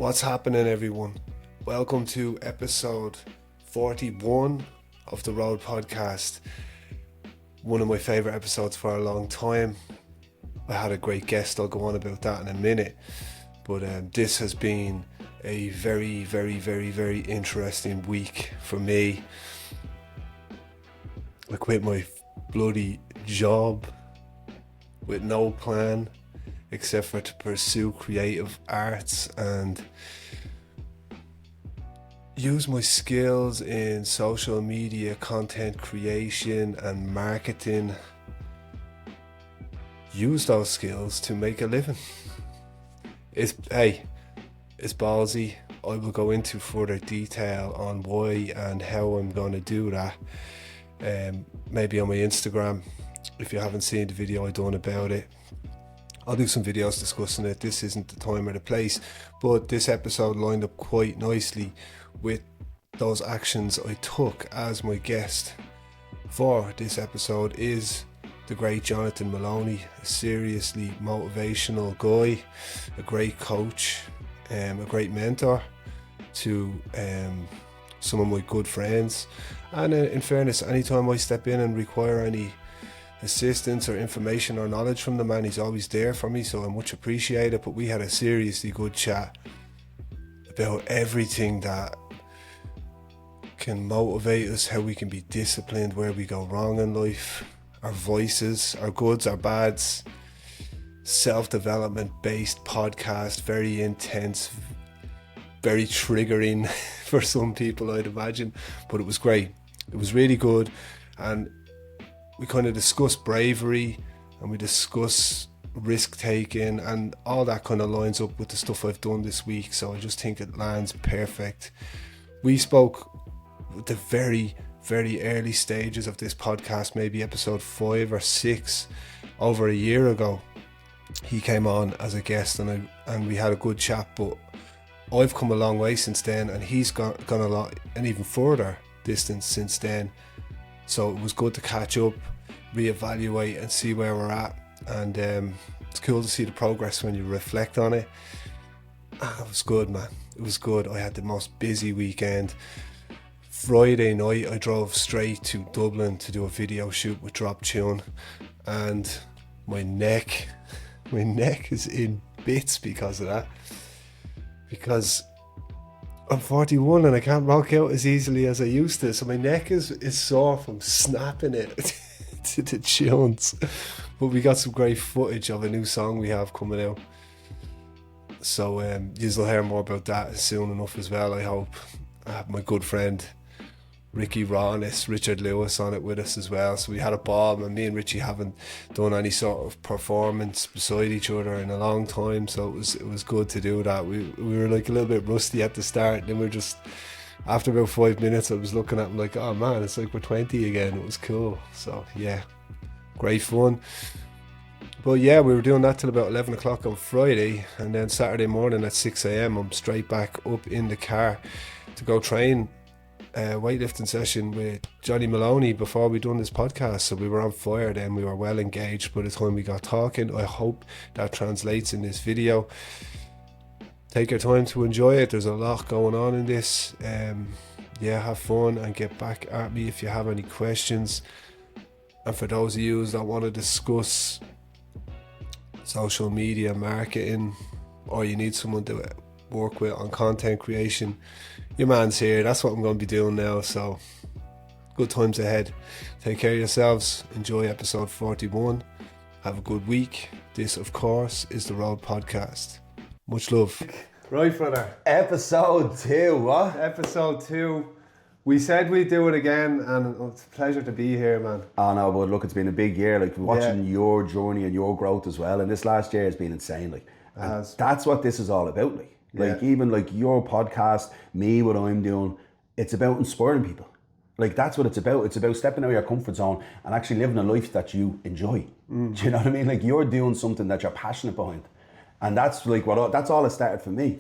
What's happening, everyone? Welcome to episode 41 of the Road Podcast. One of my favourite episodes for a long time. I had a great guest, I'll go on about that in a minute. But this has been a very, very, very, very interesting week for me. I quit my bloody job with no plan except for to pursue creative arts and use my skills in social media, content creation and marketing. Use those skills to make a living. It's ballsy. I will go into further detail on why and how I'm going to do that. Maybe on my Instagram, if you haven't seen the video I done about it. I'll do some videos discussing it. This isn't the time or the place, but this episode lined up quite nicely with those actions I took as my guest for this episode is the great Jonathan Maloney, a seriously motivational guy, a great coach, a great mentor to some of my good friends. And in fairness, anytime I step in and require any assistance or information or knowledge from the man, he's always there for me, so I much appreciate it. But we had a seriously good chat about everything that can motivate us, how we can be disciplined, where we go wrong in life, our voices, our goods, our bads. Self-development based podcast, very intense, very triggering for some people, I'd imagine, but it was great. It was really good, and we kind of discuss bravery and we discuss risk taking, and all that kind of lines up with the stuff I've done this week, so I just think it lands perfect. We spoke at the very, very early stages of this podcast, maybe episode 5 or 6, over a year ago. He came on as a guest and we had a good chat, but I've come a long way since then, and he's gone a lot, and even further distance since then. So it was good to catch up, reevaluate and see where we're at, and it's cool to see the progress when you reflect on it. It was good, man. It was good. I had the most busy weekend. Friday night I drove straight to Dublin to do a video shoot with Drop Tune, and my neck is in bits because of that, because I'm 41 and I can't rock out as easily as I used to, so my neck is sore from snapping it to the tunes. But we got some great footage of a new song we have coming out, so you'll hear more about that soon enough as well, I hope. I have my good friend Richard Lewis on it with us as well, so we had a ball, and me and Richie haven't done any sort of performance beside each other in a long time, so it was good to do that. We were like a little bit rusty at the start, and then we're just, after about 5 minutes I was looking at him like, oh man, it's like we're 20 again. It was cool. So yeah, great fun. But yeah, we were doing that till about 11 o'clock on Friday, and then Saturday morning at 6 a.m. I'm straight back up in the car to go train a weightlifting session with Johnny Maloney before we done this podcast. So we were on fire then, we were well engaged by the time we got talking. I hope that translates in this video. Take your time to enjoy it, there's a lot going on in this. Have fun and get back at me if you have any questions. And for those of you that want to discuss social media marketing, or you need someone to work with on content creation, your man's here. That's what I'm going to be doing now, so good times ahead. Take care of yourselves, enjoy episode 41, have a good week. This of course is the Road Podcast. Much love. Right, brother, episode 2. What? Episode 2. We said we'd do it again, and it's a pleasure to be here, man. I know, but look, it's been a big year, like watching your journey and your growth as well, and this last year has been insane, like, and that's what this is all about, like even like your podcast, me, what I'm doing, it's about inspiring people. Like that's what it's about. It's about stepping out of your comfort zone and actually living a life that you enjoy. Do you know what I mean? Like you're doing something that you're passionate behind, and that's like that's all it started for me.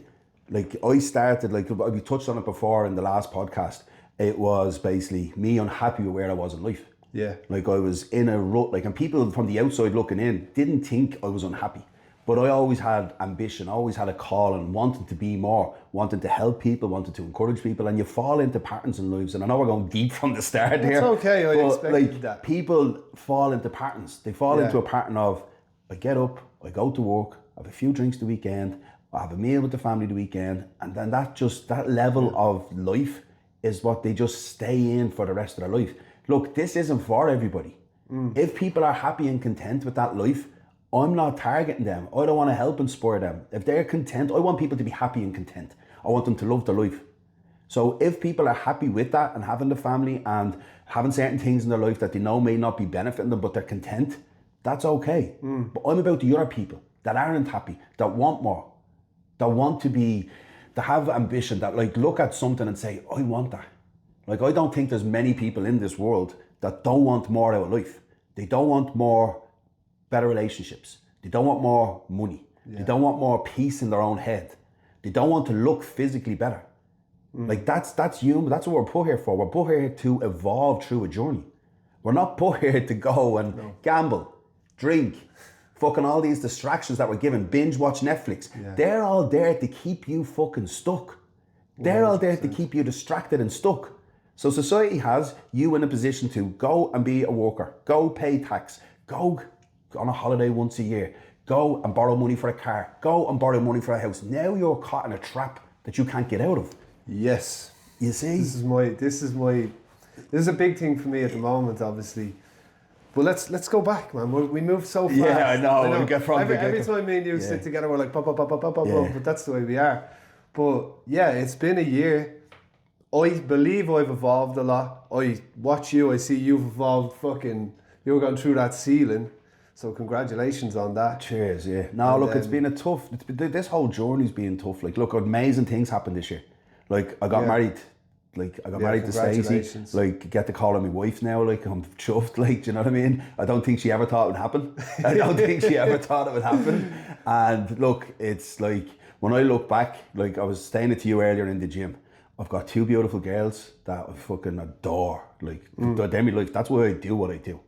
Like I started, like we touched on it before in the last podcast. It was basically me unhappy with where I was in life. Yeah. Like I was in a rut, like, and people from the outside looking in didn't think I was unhappy. But I always had ambition, always had a call and wanting to be more, wanting to help people, wanting to encourage people, and you fall into patterns in lives. And I know we're going deep from the start here. It's okay, I expected like, that. People fall into patterns. They fall into a pattern of, I get up, I go to work, I have a few drinks the weekend, I have a meal with the family the weekend, and then that level of life is what they just stay in for the rest of their life. Look, this isn't for everybody. If people are happy and content with that life, I'm not targeting them. I don't want to help inspire them. If they're content, I want people to be happy and content. I want them to love their life. So if people are happy with that and having the family and having certain things in their life that they know may not be benefiting them, but they're content, that's okay. But I'm about the other people that aren't happy, that want more, that want to have ambition, that like look at something and say, I want that. Like, I don't think there's many people in this world that don't want more out of life. They don't want more better relationships. They don't want more money. They don't want more peace in their own head. They don't want to look physically better. Like that's human. That's what we're put here for. We're put here to evolve through a journey. We're not put here to go and gamble, drink, fucking all these distractions that we're given, binge watch Netflix. They're all there to keep you fucking stuck. They're 100%. All there to keep you distracted and stuck. So society has you in a position to go and be a worker, go pay tax, go on a holiday once a year, go and borrow money for a car, go and borrow money for a house. Now you're caught in a trap that you can't get out of. Yes. You see? This is a big thing for me at the moment, obviously. But let's go back, man. We moved so fast. Yeah, I know. We get from every time me and you sit together, we're like, pop, but that's the way we are. But yeah, it's been a year. I believe I've evolved a lot. I watch you, I see you've evolved you're going through that ceiling. So congratulations on that. Cheers, yeah. No, look, it's been this whole journey's been tough. Like, look, amazing things happened this year. Like, I got married. Like, I got married to Stacey. Like, get to call her my wife now. Like, I'm chuffed. Like, do you know what I mean? I don't think she ever thought it would happen. I don't think she ever thought it would happen. And look, it's like, when I look back, like, I was saying it to you earlier in the gym. I've got two beautiful girls that I fucking adore. Like, they're my life. That's why I do what I do.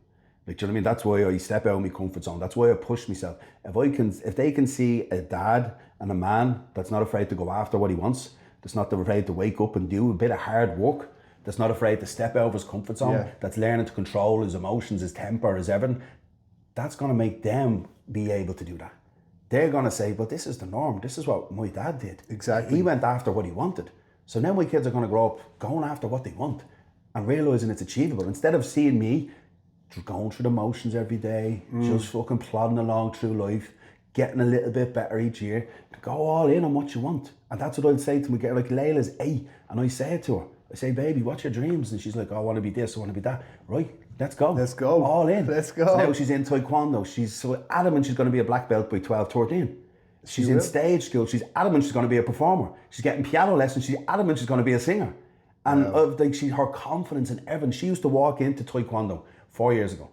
Like, do you know what I mean? That's why I step out of my comfort zone. That's why I push myself. If they can see a dad and a man that's not afraid to go after what he wants, that's not afraid to wake up and do a bit of hard work, that's not afraid to step out of his comfort zone, that's learning to control his emotions, his temper, his everything, that's going to make them be able to do that. They're going to say, well, this is the norm. This is what my dad did. Exactly. He went after what he wanted. So now my kids are going to grow up going after what they want and realising it's achievable. Instead of seeing me going through the motions every day, just fucking plodding along through life, getting a little bit better each year, to go all in on what you want. And that's what I'd say to my girl. Like, Layla's 8, and I say it to her. I say, baby, what's your dreams? And she's like, oh, I want to be this, I want to be that. Right, let's go. Let's go. All in. Let's go. So now she's in Taekwondo. She's so adamant she's going to be a black belt by 12, 13. She's in stage school. She's adamant she's going to be a performer. She's getting piano lessons. She's adamant she's going to be a singer. And like, her confidence in everything. She used to walk into Taekwondo 4 years ago,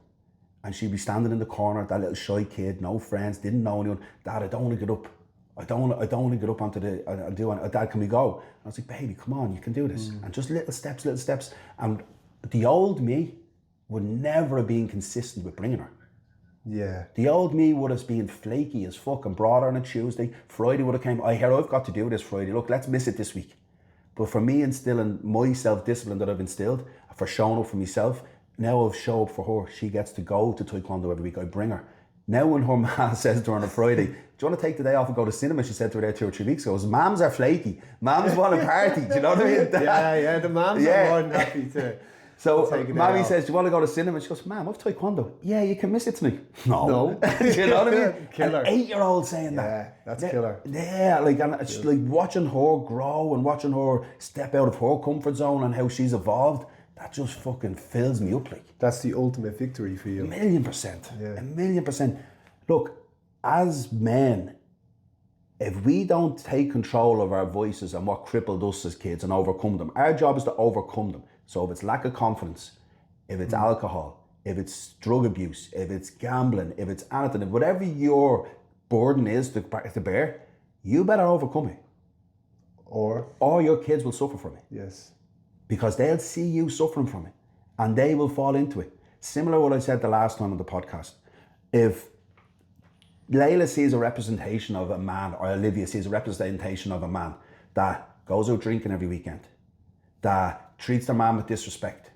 and she'd be standing in the corner, that little shy kid, no friends, didn't know anyone. Dad, I don't want to get up. I don't want to get up onto the. Dad, can we go? And I was like, baby, come on, you can do this. And just little steps. And the old me would never have been consistent with bringing her. Yeah. The old me would have been flaky as fuck and brought her on a Tuesday. Friday would have came, I've got to do this Friday. Look, let's miss it this week. But for me instilling my self-discipline that I've instilled, for showing up for myself, now I've shown up for her. She gets to go to Taekwondo every week. I bring her. Now when her ma says to her on a Friday, do you want to take the day off and go to cinema? She said to her there 2 or 3 weeks ago, moms are flaky. Moms want a party. Do you know what I mean? Yeah, the moms are more than happy to. So Mammy says, do you want to go to cinema? She goes, Mom, I've Taekwondo. Yeah, you can miss it tonight. No. Do you know what I mean? Killer. An 8-year-old saying that. Yeah, that's killer. Yeah, like, and it's like watching her grow and watching her step out of her comfort zone and how she's evolved. That just fucking fills me up, like. That's the ultimate victory for you. 1,000,000%. Yeah. 1,000,000%. Look, as men, if we don't take control of our voices and what crippled us as kids and overcome them, our job is to overcome them. So if it's lack of confidence, if it's alcohol, if it's drug abuse, if it's gambling, if it's anything, if whatever your burden is to bear, you better overcome it. Or your kids will suffer from it. Yes. Because they'll see you suffering from it and they will fall into it. Similar to what I said the last time on the podcast. If Layla sees a representation of a man, or Olivia sees a representation of a man that goes out drinking every weekend, that treats their man with disrespect,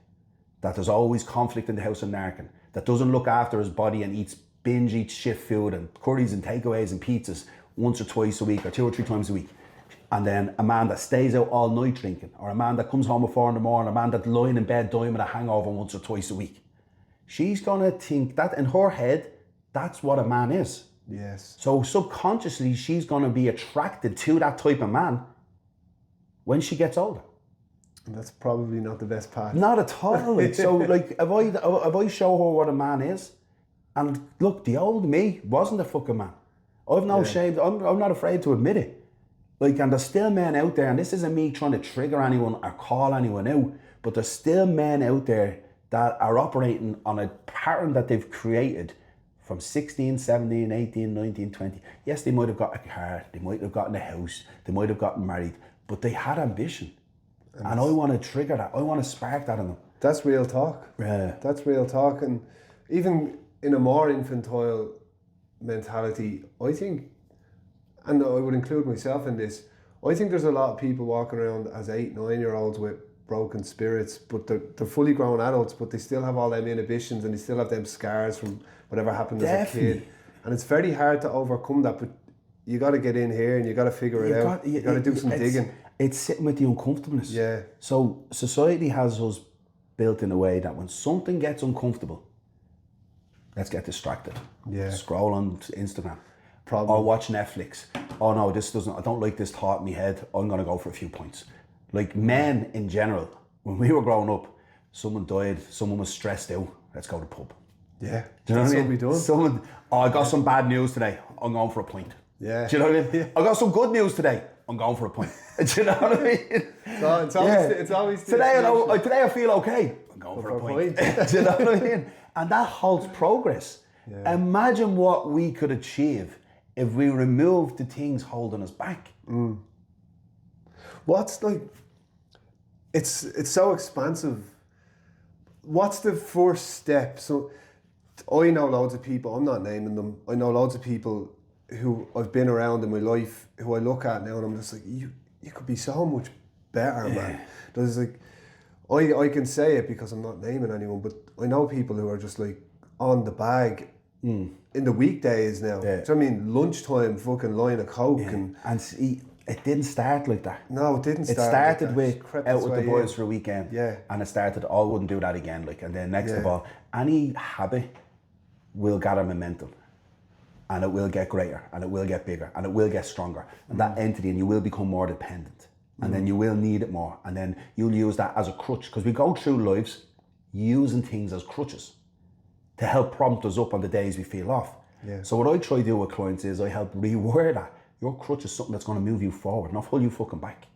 that there's always conflict in the house and narking, that doesn't look after his body and eats shit food and curries and takeaways and pizzas once or twice a week or 2 or 3 times a week. And then a man that stays out all night drinking, or a man that comes home at 4 a.m, a man that's lying in bed dying with a hangover once or twice a week. She's gonna think that in her head, that's what a man is. Yes. So subconsciously, she's gonna be attracted to that type of man when she gets older. And that's probably not the best part. Not at all. Like, so like, if I show her what a man is, and look, the old me wasn't a fucking man. I've no shame. I'm not afraid to admit it. Like, and there's still men out there, and this isn't me trying to trigger anyone or call anyone out, but there's still men out there that are operating on a pattern that they've created from 16, 17, 18, 19, 20. Yes, they might have got a car, they might have gotten a house, they might have gotten married, but they had ambition. And I want to trigger that. I want to spark that in them. That's real talk. Yeah. That's real talk. And even in a more infantile mentality, I think, and I would include myself in this, I think there's a lot of people walking around as 8, 9-year-olds with broken spirits, but they're fully grown adults, but they still have all them inhibitions and they still have them scars from whatever happened as a kid. And it's very hard to overcome that, but you got to get in here and you got to figure it out. You got to do some digging. It's sitting with the uncomfortableness. Yeah. So society has us built in a way that when something gets uncomfortable, let's get distracted. Yeah. Scroll on Instagram. Or watch Netflix. Oh no, I don't like this thought in my head. I'm going to go for a few points. Like men in general, when we were growing up, someone died, someone was stressed out, let's go to the pub. Yeah. Do you know what I mean? We done. I got some bad news today, I'm going for a pint. Yeah. Do you know what I mean? I got some good news today, I'm going for a pint. Do you know what I mean? It's always today I feel okay, I'm going for a pint. Do you know what I mean? And that halts progress. Yeah. Imagine what we could achieve if we removed the things holding us back. Mm. What's like, it's so expansive. What's the first step? So I know loads of people, I'm not naming them, I know loads of people who I've been around in my life who I look at now and I'm just like, you could be so much better, man. There's like, I can say it because I'm not naming anyone, but I know people who are just like on the bag in the weekdays now. Yeah. Do you know what I mean? Lunchtime, fucking line of coke. Yeah. And see, it didn't start like that. No, it didn't start. It started like with out with the boys for a weekend. Yeah. And it started, I wouldn't do that again. Like, and then next of all, any habit will gather momentum. And it will get greater, and it will get bigger, and it will get stronger. And that entity, and you will become more dependent. And then you will need it more. And then you'll use that as a crutch. Because we go through lives using things as crutches to help prompt us up on the days we feel off. Yeah. So what I try to do with clients is I help reword that. Your crutch is something that's going to move you forward, not pull you fucking back.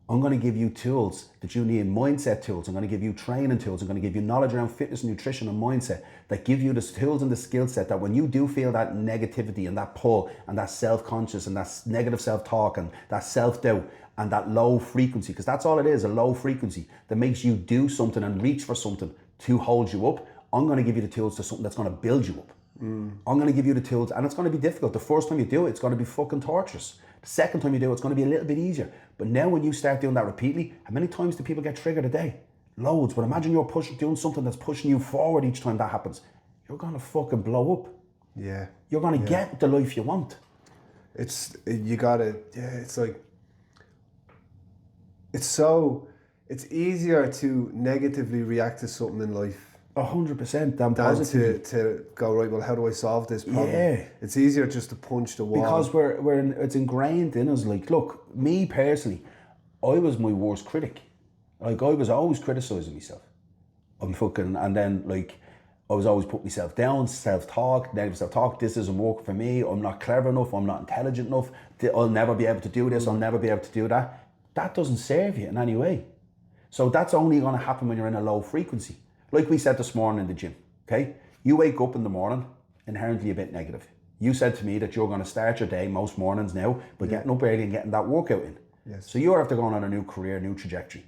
I'm going to give you tools that you need, mindset tools. I'm going to give you training tools. I'm going to give you knowledge around fitness, nutrition, and mindset that give you the tools and the skill set that when you do feel that negativity and that pull and that self-conscious and that negative self-talk and that self-doubt and that low frequency, because that's all it is, a low frequency that makes you do something and reach for something to hold you up. I'm going to give you the tools to something that's going to build you up. I'm going to give you the tools, and it's going to be difficult. The first time you do it, it's going to be fucking torturous. The second time you do it, it's going to be a little bit easier. But now when you start doing that repeatedly, how many times do people get triggered a day? Loads. But imagine you're doing something that's pushing you forward each time that happens. You're going to fucking blow up. Yeah. You're going to get the life you want. It's like, it's easier to negatively react to something in life 100% than to go, right, well, how do I solve this problem? Yeah. It's easier just to punch the wall. Because it's ingrained in us. Like, look, me personally, I was my worst critic. Like, I was always criticising myself. And then, like, I was always putting myself down, self-talk, negative self-talk. This isn't working for me. I'm not clever enough. I'm not intelligent enough. I'll never be able to do this. I'll never be able to do that. That doesn't serve you in any way. So that's only going to happen when you're in a low frequency. Like we said this morning in the gym, okay? You wake up in the morning, inherently a bit negative. You said to me that you're going to start your day most mornings now by getting up early and getting that workout in. Yes. So you're after going on a new career, new trajectory.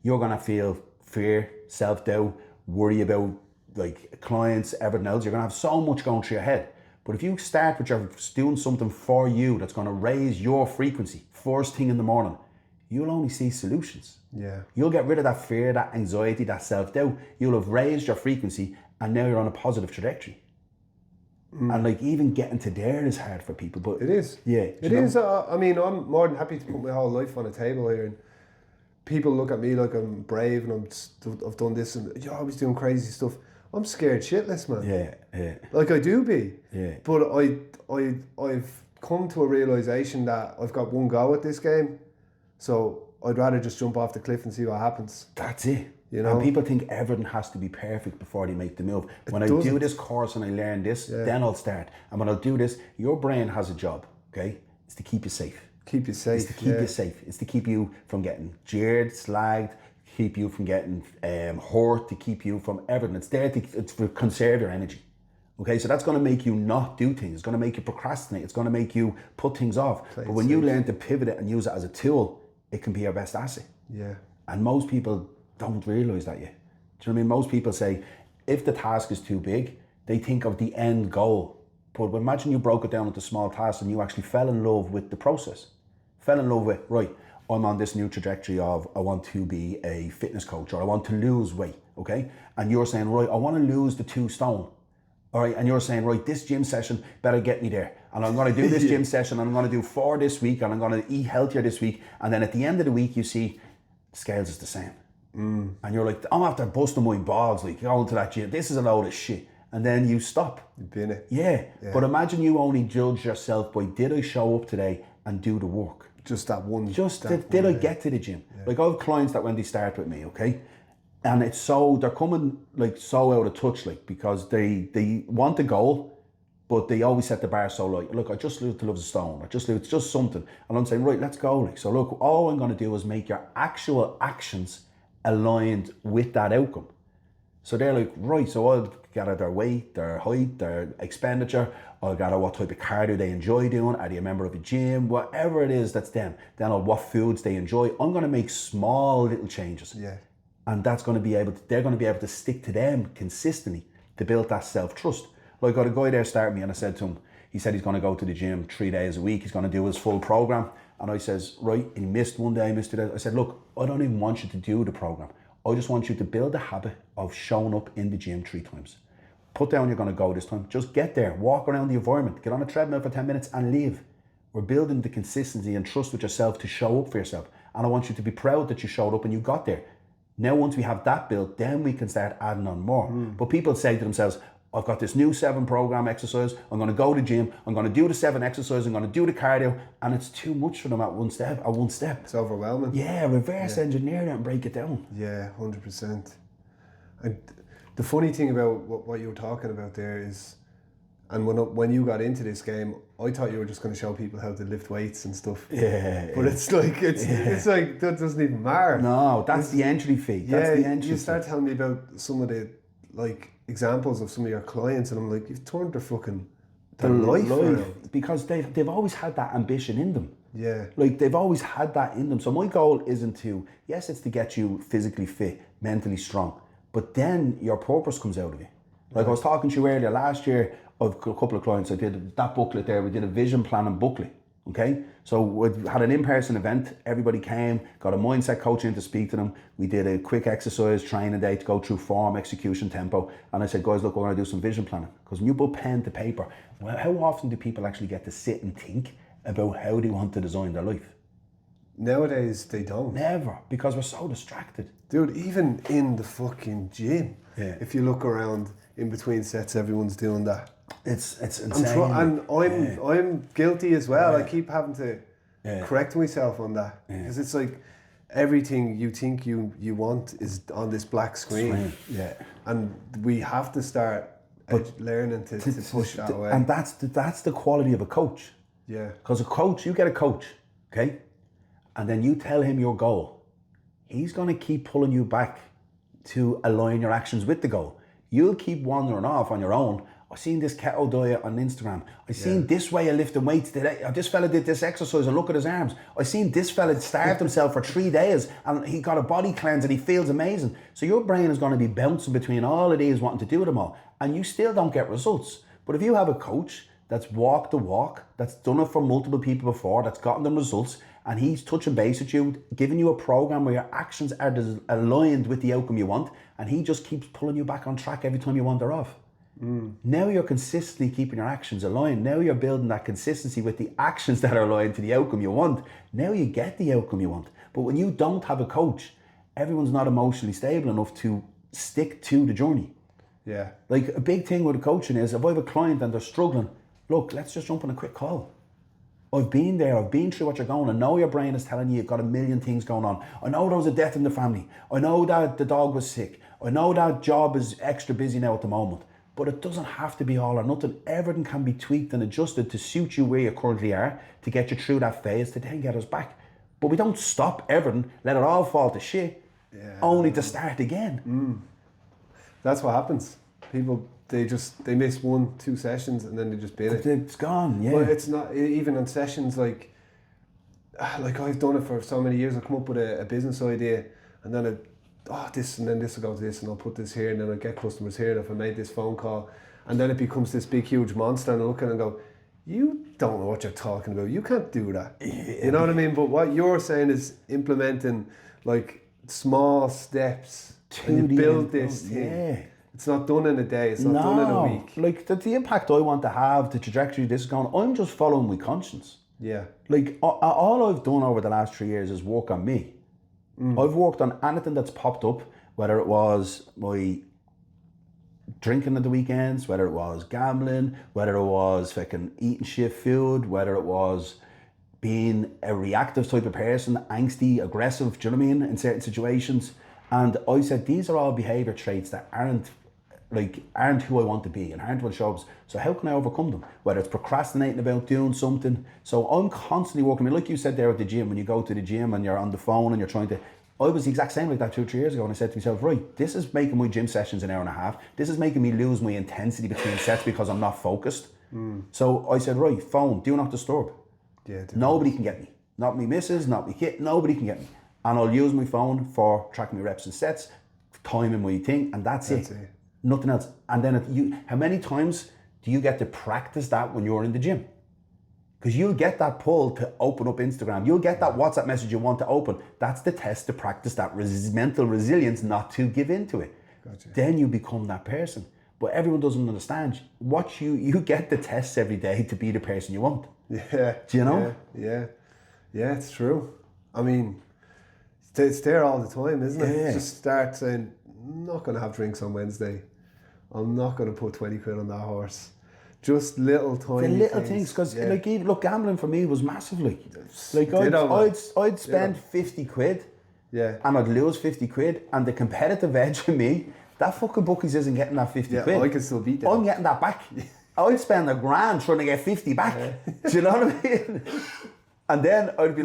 You're going to feel fear, self-doubt, worry about like clients, everything else. You're going to have so much going through your head. But if you start with your doing something for you that's going to raise your frequency first thing in the morning, you'll only see solutions. Yeah. You'll get rid of that fear, that anxiety, that self-doubt. You'll have raised your frequency and now you're on a positive trajectory. And like even getting to there is hard for people. But it is. Yeah. It is. I mean, I'm more than happy to put my whole life on a table here, and people look at me like I'm brave and I've done this and you're always doing crazy stuff. I'm scared shitless, man. Yeah. Like I do be. Yeah. But I've come to a realisation that I've got one go at this game, so I'd rather just jump off the cliff and see what happens. That's it. You know? And people think everything has to be perfect before they make the move. When I do this course and I learn this, then I'll start. And when I do this, your brain has a job, okay? It's to keep you safe. Keep you safe. It's to keep you safe. It's to keep you from getting jeered, slagged, keep you from getting hurt, to keep you from everything. It's there to conserve your energy. Okay, so that's going to make you not do things. It's going to make you procrastinate. It's going to make you put things off. But when you learn to pivot it and use it as a tool, it can be your best asset. Yeah. And most people don't realise that yet. Do you know what I mean? Most people say, if the task is too big, they think of the end goal. But imagine you broke it down into small tasks and you actually fell in love with the process. Fell in love with, right, I'm on this new trajectory of I want to be a fitness coach or I want to lose weight, okay? And you're saying, right, I want to lose the 2 stone. All right, and you're saying, right, this gym session better get me there. And I'm going to do this gym session and I'm going to do 4 this week and I'm going to eat healthier this week. And then at the end of the week, you see the scales is the same. And you're like, I'm after busting my balls, like going to that gym. This is a load of shit. And then you stop. You've been it. Yeah. But imagine you only judge yourself by, did I show up today and do the work? Just that one. Did I get to the gym? Yeah. Like I have clients that when they start with me, okay? And it's so, they're coming like so out of touch, like, because they want the goal, but they always set the bar so low. Look, I just lose to love a stone. It's just something. And I'm saying, right, let's go. Like, so look, all I'm going to do is make your actual actions aligned with that outcome. So they're like, right, so I'll gather their weight, their height, their expenditure. I'll gather what type of cardio they enjoy doing. Are they a member of a gym? Whatever it is that's them. Then what foods they enjoy. I'm going to make small little changes. Yeah. And that's going to be they're going to be able to stick to them consistently to build that self-trust. Like I got a guy there starting me and I said to him, he said he's going to go to the gym 3 days a week. He's going to do his full program. And I says, right, he missed 1 day, missed 2 days. I said, look, I don't even want you to do the program. I just want you to build a habit of showing up in the gym 3 times. Put down you're going to go this time. Just get there, walk around the environment, get on a treadmill for 10 minutes and leave. We're building the consistency and trust with yourself to show up for yourself. And I want you to be proud that you showed up and you got there. Now, once we have that built, then we can start adding on more. But people say to themselves, I've got this new 7 program exercise. I'm going to go to the gym. I'm going to do the 7 exercises. I'm going to do the cardio. And it's too much for them at one step. It's overwhelming. Yeah, reverse engineer it and break it down. Yeah, 100%. And the funny thing about what you were talking about there is, and when you got into this game, I thought you were just going to show people how to lift weights and stuff. Yeah. But it's like that doesn't even matter. No, that's the entry fee. That's the entry you start telling me about some of the examples of some of your clients, and I'm like, you've turned their life around. Because they've always had that ambition in them. Yeah. Like they've always had that in them. So my goal isn't to, yes, it's to get you physically fit, mentally strong, but then your purpose comes out of it. Like I was talking to you earlier, last year, I've got a couple of clients, I did that booklet there, we did a vision planning booklet, okay? So we had an in-person event, everybody came, got a mindset coach in to speak to them, we did a quick exercise training day to go through form, execution, tempo, and I said, guys, look, we're gonna do some vision planning, because when you put pen to paper, well, how often do people actually get to sit and think about how they want to design their life? Nowadays, they don't. Never, because we're so distracted. Dude, even in the fucking gym, if you look around in between sets, everyone's doing that. It's insane. I'm guilty as well. I keep having to correct myself on that, because it's like everything you think you want is on this black screen. And we have to start learning to push that away. And that's the quality of a coach. Yeah. Because a coach, you get a coach, okay, and then you tell him your goal. He's going to keep pulling you back to align your actions with the goal. You'll keep wandering off on your own. I've seen this keto diet on Instagram. I've seen this way of lifting weights today. This fella did this exercise and look at his arms. I've seen this fella starved himself for 3 days and he got a body cleanse and he feels amazing. So your brain is going to be bouncing between all of these, wanting to do them all, and you still don't get results. But if you have a coach that's walked the walk, that's done it for multiple people before, that's gotten them results, and he's touching base with you, giving you a program where your actions are aligned with the outcome you want, and he just keeps pulling you back on track every time you wander off. Now you're consistently keeping your actions aligned. Now you're building that consistency with the actions that are aligned to the outcome you want. Now you get the outcome you want. But when you don't have a coach, everyone's not emotionally stable enough to stick to the journey. Yeah. Like a big thing with the coaching is, if I have a client and they're struggling, look, let's just jump on a quick call. I've been there, I've been through what you're going. I know your brain is telling you you've got a million things going on. I know there was a death in the family. I know that the dog was sick. I know that job is extra busy now at the moment. But it doesn't have to be all or nothing. Everything can be tweaked and adjusted to suit you where you currently are, to get you through that phase, to then get us back. But we don't stop everything, let it all fall to shit, only to start again. That's what happens. People, they miss 1-2 sessions and then they just bin it. It's gone, yeah. But it's not, even on sessions like I've done it for so many years. I come up with a business idea, and then this, and then this will go to this, and I'll put this here, and then I'll get customers here, and if I made this phone call, and then it becomes this big huge monster, and I look at it and go, you don't know what you're talking about, you can't do that. You know what I mean? But what you're saying is implementing like small steps, and you build this thing. Yeah. It's not done in a day, it's not done in a week. Like the impact I want to have, the trajectory this is going, I'm just following my conscience. Yeah. Like all I've done over the last 3 years is work on me. I've worked on anything that's popped up, whether it was my drinking at the weekends, whether it was gambling, whether it was fucking eating shit food, whether it was being a reactive type of person, angsty, aggressive, do you know what I mean, in certain situations. And I said, these are all behaviour traits that aren't who I want to be and aren't what shows. So how can I overcome them? Whether it's procrastinating about doing something. So I'm constantly working. I mean, like you said there at the gym, when you go to the gym and you're on the phone and you're trying to, I was the exact same like that 2 or 3 years ago, and I said to myself, right, this is making my gym sessions an hour and a half. This is making me lose my intensity between sets because I'm not focused. So I said, right, phone, do not disturb. Yeah. Nobody can get me. Not me missus, not me kid, nobody can get me. And I'll use my phone for tracking my reps and sets, timing my thing, and that's it. Nothing else. And then how many times do you get to practice that when you're in the gym? Because you'll get that pull to open up Instagram. You'll get that WhatsApp message you want to open. That's the test to practice that mental resilience, not to give into it. Gotcha. Then you become that person. But everyone doesn't understand. You get the tests every day to be the person you want. Yeah. Do you know? Yeah, it's true. I mean, it's there all the time, isn't it? Yeah. Just start saying, I'm not going to have drinks on Wednesday. I'm not going to put 20 quid on that horse. Just little tiny the little things, because look, gambling for me was massive. I'd spend 50 quid, and I'd lose 50 quid, and the competitive edge in me, that fucking bookies isn't getting that 50 quid. I can still beat that. I'm getting that back. I'd spend $1,000 trying to get 50 back. Do you know what I mean? And then I'd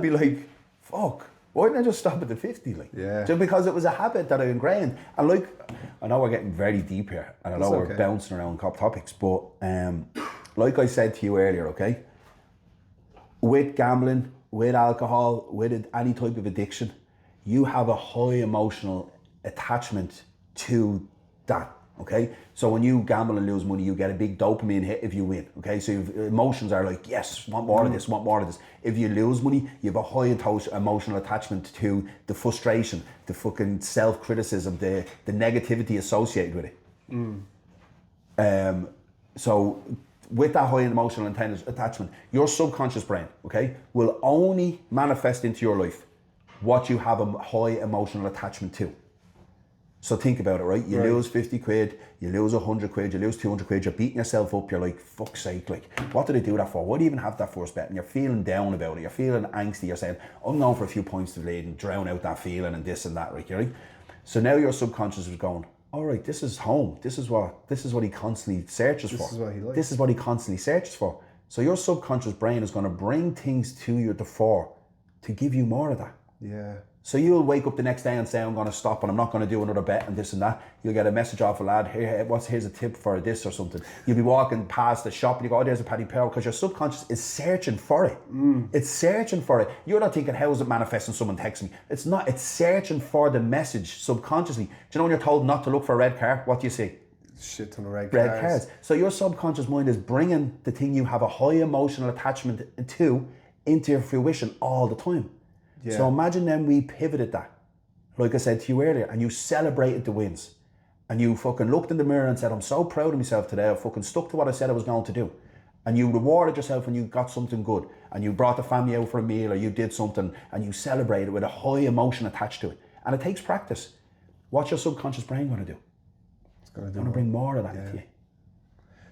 be like, fuck, why didn't I just stop at the 50? Just because it was a habit that I ingrained. And I know we're getting very deep here, and I know we're bouncing around topics, but like I said to you earlier, okay, with gambling, with alcohol, with any type of addiction, you have a high emotional attachment to that. Okay, so when you gamble and lose money, you get a big dopamine hit if you win. Okay, so emotions are like, yes, want more of this, want more of this. If you lose money, you have a high emotional attachment to the frustration, the fucking self-criticism, the negativity associated with it. So with that high emotional attachment, your subconscious brain, okay, will only manifest into your life what you have a high emotional attachment to. So think about it, right? You lose 50 quid, you lose 100 quid, you lose 200 quid, you're beating yourself up, you're like, fuck's sake, like, what did I do that for? Why do you even have that first bet? And you're feeling down about it, you're feeling angsty, you're saying, I'm going for a few points to lead and drown out that feeling and this and that, right? So now your subconscious is going, all right, this is home, this is what he constantly searches for. This is what he likes. This is what he constantly searches for. So your subconscious brain is going to bring things to you to fore to give you more of that. Yeah. So you'll wake up the next day and say, I'm going to stop and I'm not going to do another bet and this and that. You'll get a message off a lad, here's a tip for this or something. You'll be walking past the shop and you go, oh, there's a Paddy Power, because your subconscious is searching for it. It's searching for it. You're not thinking, how is it manifesting? Someone texts me. It's not. It's searching for the message subconsciously. Do you know when you're told not to look for a red car, what do you see? shit ton of red cards. So your subconscious mind is bringing the thing you have a high emotional attachment to into your fruition all the time. Yeah. So imagine then we pivoted that, like I said to you earlier, and you celebrated the wins. And you fucking looked in the mirror and said, I'm so proud of myself today. I fucking stuck to what I said I was going to do. And you rewarded yourself when you got something good. And you brought the family out for a meal, or you did something, and you celebrated with a high emotion attached to it. And it takes practice. What's your subconscious brain going to do? It's going to bring more of that into you.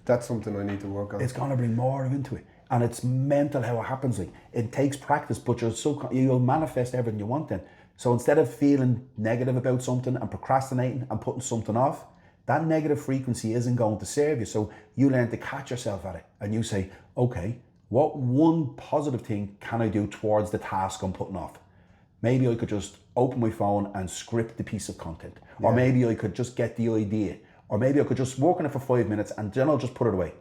That's something I need to work on. It's going to bring more into it. And it's mental how it happens. Like, it takes practice, but you'll manifest everything you want then. So instead of feeling negative about something and procrastinating and putting something off, that negative frequency isn't going to serve you. So you learn to catch yourself at it. And you say, okay, what one positive thing can I do towards the task I'm putting off? Maybe I could just open my phone and script the piece of content. Or maybe I could just get the idea. Or maybe I could just work on it for 5 minutes and then I'll just put it away.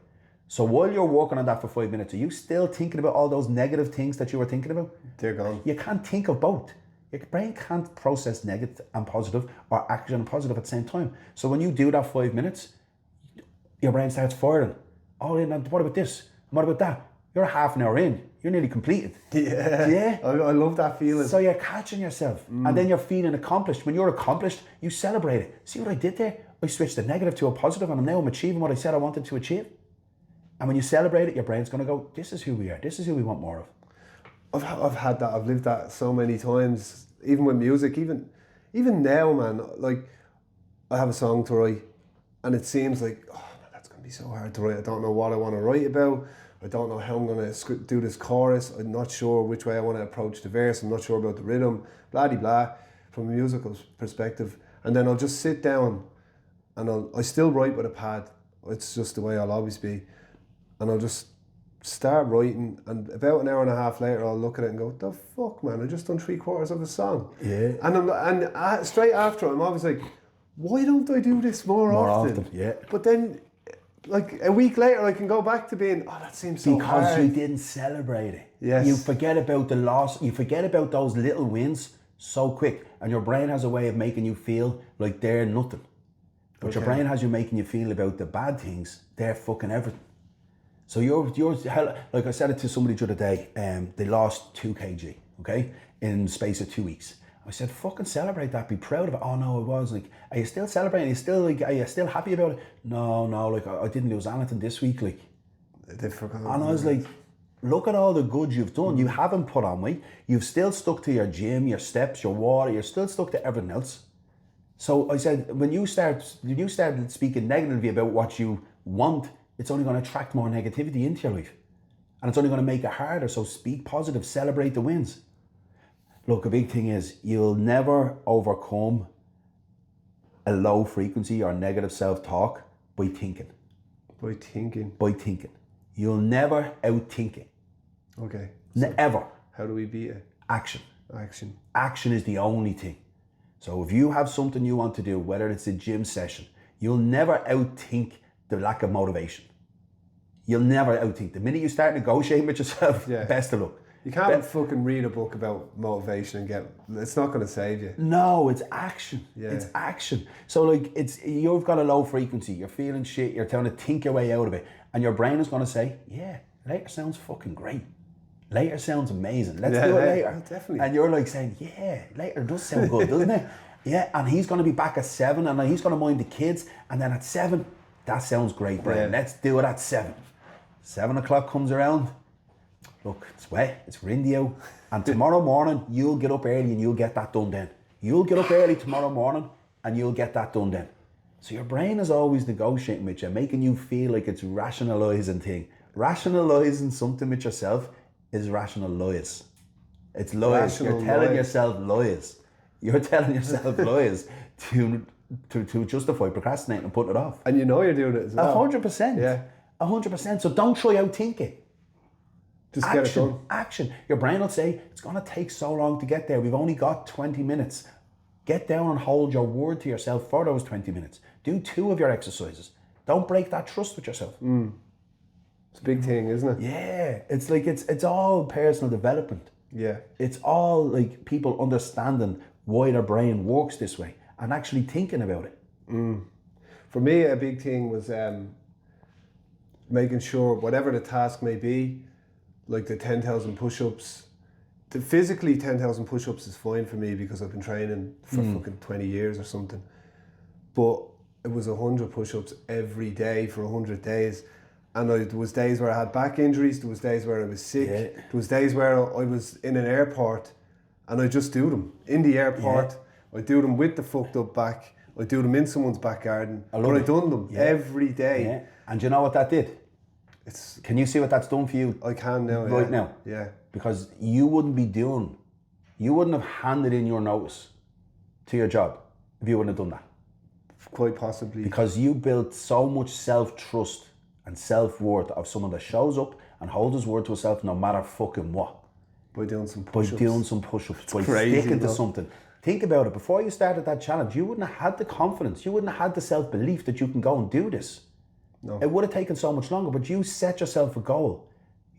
So while you're working on that for 5 minutes, are you still thinking about all those negative things that you were thinking about? They're gone. You can't think of both. Your brain can't process negative and positive or action and positive at the same time. So when you do that 5 minutes, your brain starts firing. Oh, what about this? What about that? You're half an hour in. You're nearly completed. Yeah. I love that feeling. So you're catching yourself. And then you're feeling accomplished. When you're accomplished, you celebrate it. See what I did there? I switched the negative to a positive and I'm achieving what I said I wanted to achieve. And when you celebrate it, your brain's going to go, this is who we are. This is who we want more of. I've had that. I've lived that so many times. Even with music, even now, man. Like, I have a song to write, and it seems like, oh man, that's gonna be so hard to write. I don't know what I want to write about. I don't know how I'm gonna do this chorus. I'm not sure which way I want to approach the verse. I'm not sure about the rhythm. Blah de blah. From a musical perspective, and then I'll just sit down, and I still write with a pad. It's just the way I'll always be, and I'll just start writing, and about an hour and a half later I'll look at it and go, the fuck, man, I just done 3/4 of a song. Yeah. And straight after I'm always like, why don't I do this more often? Yeah. But then, like, a week later I can go back to being, oh, that seems so hard. Because you didn't celebrate it. Yes. You forget about the loss, you forget about those little wins so quick, and your brain has a way of making you feel like they're nothing. But your brain has you making you feel about the bad things, they're fucking everything. So you're like I said it to somebody the other day, they lost 2 kg, okay, in the space of 2 weeks. I said, fucking celebrate that, be proud of it. Oh no, I was like, are you still celebrating? Are you still happy about it? No, like I didn't lose anything this week, like. They forgot. And I was like, look at all the good you've done. You haven't put on weight. You've still stuck to your gym, your steps, your water. You're still stuck to everything else. So I said, when you start speaking negatively about what you want, it's only going to attract more negativity into your life. And it's only going to make it harder. So speak positive, celebrate the wins. Look, a big thing is you'll never overcome a low frequency or negative self-talk by thinking. By thinking? By thinking. You'll never outthink it. Okay. Never. How do we beat it? Action. Action. Action is the only thing. So if you have something you want to do, whether it's a gym session, you'll never outthink the lack of motivation. You'll never outthink. The minute you start negotiating with yourself, best of luck. You can't fucking read a book about motivation and it's not going to save you. No, it's action. Yeah. It's action. So like you've got a low frequency, you're feeling shit, you're trying to think your way out of it, and your brain is going to say, yeah, later sounds fucking great. Later sounds amazing. Let's do it later. Definitely. And you're like saying, yeah, later does sound good, doesn't it? Yeah, and he's going to be back at 7 and he's going to mind the kids, and then at 7, that sounds great, Brian. Let's do it at 7. 7 o'clock comes around. Look, it's wet, it's windy out, and tomorrow morning you'll get up early and you'll get that done then. You'll get up early tomorrow morning and you'll get that done then. So your brain is always negotiating with you, making you feel like it's rationalising thing. Rationalising something with yourself is rational lies. It's lies. You're telling yourself lies. You're telling yourself lies to justify procrastinating and putting it off. And you know you're doing it as well. 100%. Yeah. 100%. So don't try outthink it. Just get it done. Action. Your brain will say, it's going to take so long to get there. We've only got 20 minutes. Get down and hold your word to yourself for those 20 minutes. Do 2 of your exercises. Don't break that trust with yourself. It's a big thing, isn't it? Yeah. It's like, it's all personal development. Yeah. It's all like people understanding why their brain works this way and actually thinking about it. For me, a big thing was making sure whatever the task may be, like the 10,000 push-ups, physically 10,000 push-ups is fine for me because I've been training for fucking 20 years or something. But it was 100 push-ups every day for 100 days. And there was days where I had back injuries, there was days where I was sick, there was days where I was in an airport and I just do them. In the airport, I do them with the fucked up back, I do them in someone's back garden, but I done them every day. Yeah. And do you know what that did? Can you see what that's done for you? I can now. Right now? Yeah. Because you wouldn't have handed in your notice to your job if you wouldn't have done that. Quite possibly. Because you built so much self-trust and self-worth of someone that shows up and holds his word to himself no matter fucking what. By doing some push-ups. By sticking to something. Think about it. Before you started that challenge, you wouldn't have had the confidence. You wouldn't have had the self-belief that you can go and do this. No. It would have taken so much longer, but you set yourself a goal.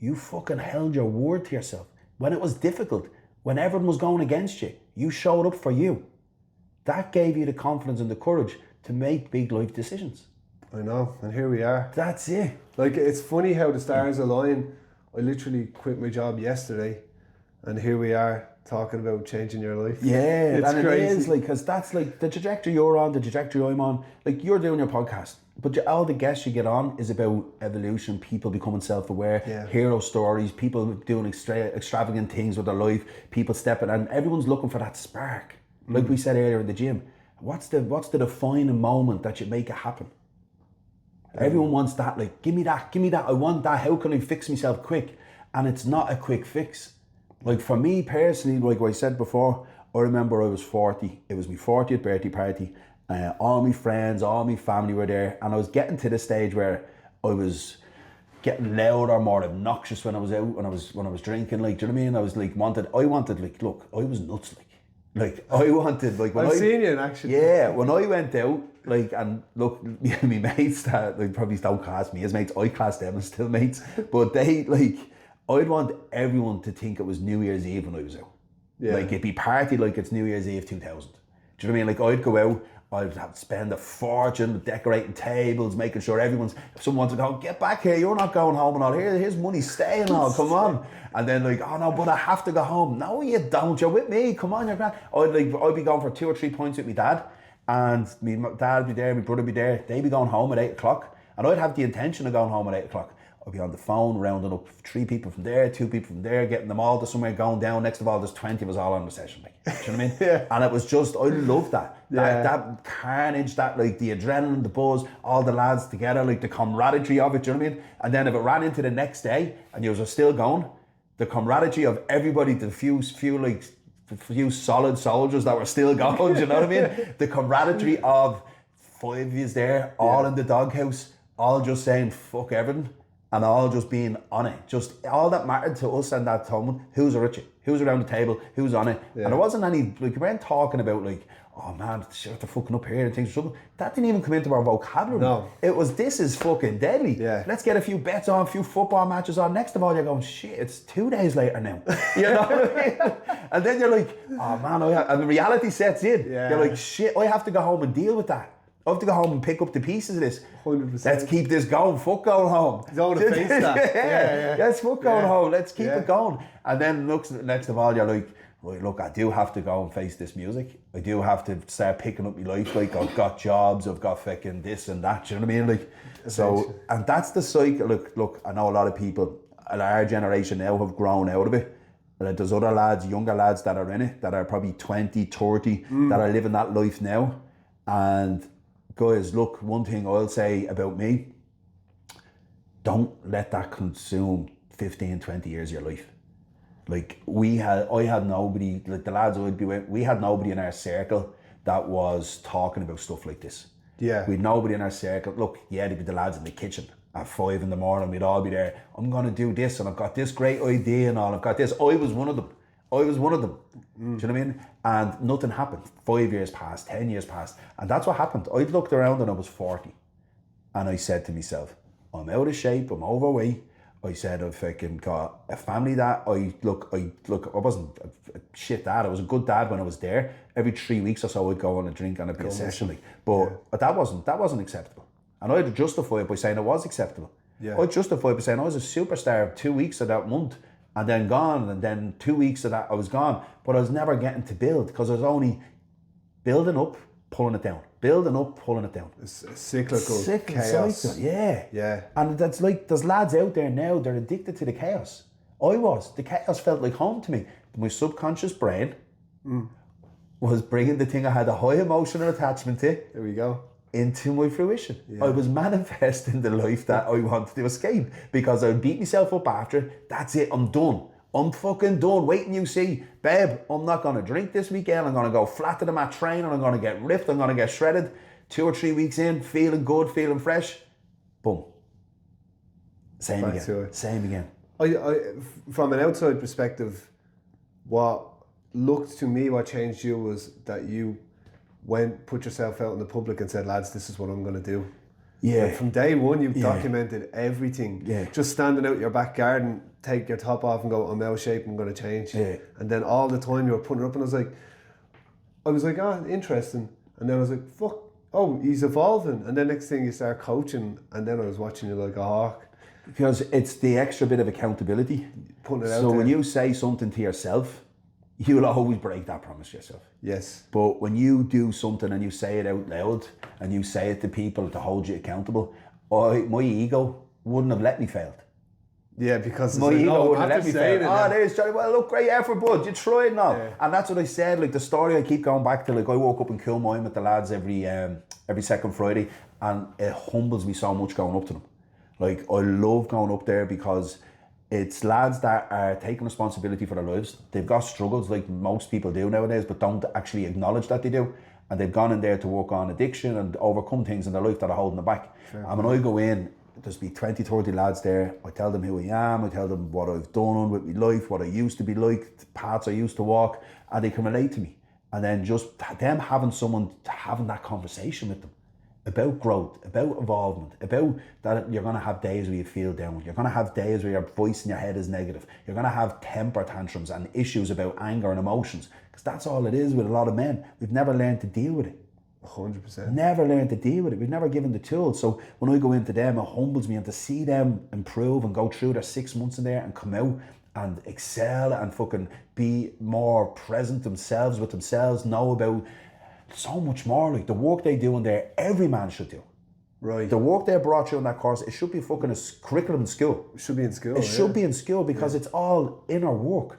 You fucking held your word to yourself. When it was difficult, when everyone was going against you, you showed up for you. That gave you the confidence and the courage to make big life decisions. I know, and here we are. That's it. Like, it's funny how the stars align. I literally quit my job yesterday, and here we are talking about changing your life. Yeah, it's and crazy. It is, like, because that's like the trajectory you're on, the trajectory I'm on. Like, you're doing your podcast, but all the guests you get on is about evolution, people becoming self-aware, hero stories, people doing extravagant things with their life, people stepping, and everyone's looking for that spark. Like we said earlier in the gym, what's the defining moment that you make it happen? Everyone wants that, like, give me that, I want that, how can I fix myself quick? And it's not a quick fix. Like, for me personally, like I said before, I remember I was 40, it was my 40th birthday party, all my friends, all my family were there, and I was getting to the stage where I was getting louder, more obnoxious when I was out, when I was drinking, like, do you know what I mean? I was like, I wanted, like, look, I was nuts, like I wanted, like, when I've seen you in action. Yeah, when I went out, like, and look, my mates that, like, probably don't class me as mates, I class them as still mates, but they, like, I'd want everyone to think it was New Year's Eve when I was out. Yeah. Like, it'd be party like it's New Year's Eve 2000. Do you know what I mean? Like, I'd go out, I'd have to spend a fortune decorating tables, making sure if someone wants to go, get back here, you're not going home and all, here's money, stay and all, come on. And then, like, oh no, but I have to go home. No, you don't, you're with me, come on, you're grand. I'd be going for 2 or 3 points with my dad, and my dad would be there, my brother would be there, they'd be going home at 8 o'clock, and I'd have the intention of going home at 8 o'clock. I'd be on the phone, rounding up 3 people from there, 2 people from there, getting them all to somewhere, going down. Next of all, there's 20 of us all on the session. Like, do you know what I mean? Yeah. And it was just, I loved that. That carnage, that, like, the adrenaline, the buzz, all the lads together, like, the camaraderie of it, do you know what I mean? And then if it ran into the next day and you were still going, the camaraderie of everybody, the few solid soldiers that were still going, do you know what I mean? The camaraderie of 5 years there, all in the doghouse, all just saying fuck everything, and all just being on it. Just all that mattered to us and that moment, who's with you, who's around the table, who's on it. And there wasn't any, like, we weren't talking about, like, oh man, shit, they're fucking up here and things. That didn't even come into our vocabulary. No. It was, this is fucking deadly. Yeah. Let's get a few bets on, a few football matches on. Next of all, you're going, shit, it's 2 days later now. You know what I mean? And then you're like, oh man, and the reality sets in. Yeah. You're like, shit, I have to go home and deal with that. I have to go home and pick up the pieces of this. 100%. Let's keep this going. Fuck going home. Don't want to face that. Yeah. Let's fuck going home. Let's keep it going. And then next of all, you're like, right, look, I do have to go and face this music. I do have to start picking up my life. Like, I've got jobs, I've got fucking this and that. Do you know what I mean? Like, so, and that's the cycle. Look, I know a lot of people in our generation now have grown out of it. But there's other lads, younger lads that are in it, that are probably 20, 30, that are living that life now. And guys, look, one thing I'll say about me, don't let that consume 15, 20 years of your life. Like, I had nobody, like the lads I'd be with, we had nobody in our circle that was talking about stuff like this. Yeah. We had nobody in our circle. Look, yeah, there'd be the lads in the kitchen at 5 in the morning, we'd all be there, I'm going to do this and I've got this great idea and all, I've got this. I was one of them. Do you know what I mean? And nothing happened. 5 years passed, 10 years passed. And that's what happened. I looked around and I was 40. And I said to myself, I'm out of shape, I'm overweight, I said I've fucking got a family that I wasn't a shit dad. I was a good dad when I was there. Every 3 weeks or so I'd go on a drink and it'd be a session. Like, but that wasn't acceptable. And I'd justify it by saying it was acceptable. Yeah. I'd justify it by saying I was a superstar 2 weeks of that month and then gone, and then 2 weeks of that I was gone. But I was never getting to build because I was only building up, pulling it down. Building up, pulling it down. It's a cyclical chaos. Cycle. Yeah. Yeah. And that's like, there's lads out there now, they're addicted to the chaos. I was. The chaos felt like home to me. My subconscious brain was bringing the thing I had a high emotional attachment to. There we go. Into my fruition. Yeah. I was manifesting the life that I wanted to escape because I would beat myself up after it. That's it, I'm done. I'm fucking done. Wait and you see, babe, I'm not going to drink this weekend. I'm going to go flat to the mat train and I'm going to get ripped. I'm going to get shredded. 2 or 3 weeks in, feeling good, feeling fresh. Boom. Same Back again. to it. Same again. I from an outside perspective, what looked to me, what changed you was that you put yourself out in the public and said, lads, this is what I'm going to do. Yeah. Like from day one, you've documented everything. Yeah. Just standing out your back garden, take your top off and go, I'm out of shape, I'm going to change. Yeah. And then all the time you were putting it up and I was like, oh, interesting. And then I was like, fuck, oh, he's evolving. And then next thing you start coaching, and then I was watching you like a hawk. Because it's the extra bit of accountability. Putting it out So there. when you say something to yourself, you'll always break that promise to yourself. Yes. But when you do something and you say it out loud and you say it to people to hold you accountable, my ego wouldn't have let me fail. Yeah, because My ego wouldn't have let me say fail. Oh, there's Johnny. Well, look, great effort, bud. You tried now. Yeah. And that's what I said. Like the story I keep going back to. Like I woke up in Kilmoyne with the lads every second Friday, and it humbles me so much going up to them. Like I love going up there because it's lads that are taking responsibility for their lives. They've got struggles like most people do nowadays, but don't actually acknowledge that they do. And they've gone in there to work on addiction and overcome things in their life that are holding them back. Fair. And when I go in, there's be 20, 30 lads there. I tell them who I am. I tell them what I've done with my life, what I used to be like, the paths I used to walk, and they can relate to me. And then just them having that conversation with them about growth, about involvement, about that you're going to have days where you feel down. You're going to have days where your voice in your head is negative. You're going to have temper tantrums and issues about anger and emotions. Because that's all it is with a lot of men. We've never learned to deal with it. 100%. Never learned to deal with it. We've never given the tools. So when I go into them, it humbles me, and to see them improve and go through their 6 months in there and come out and excel and fucking be more present themselves with themselves, know about so much more. Like the work they do in there, every man should do. Right. The work they brought you in that course, it should be fucking a curriculum in school. It should be in school. It should be in school because it's all inner work.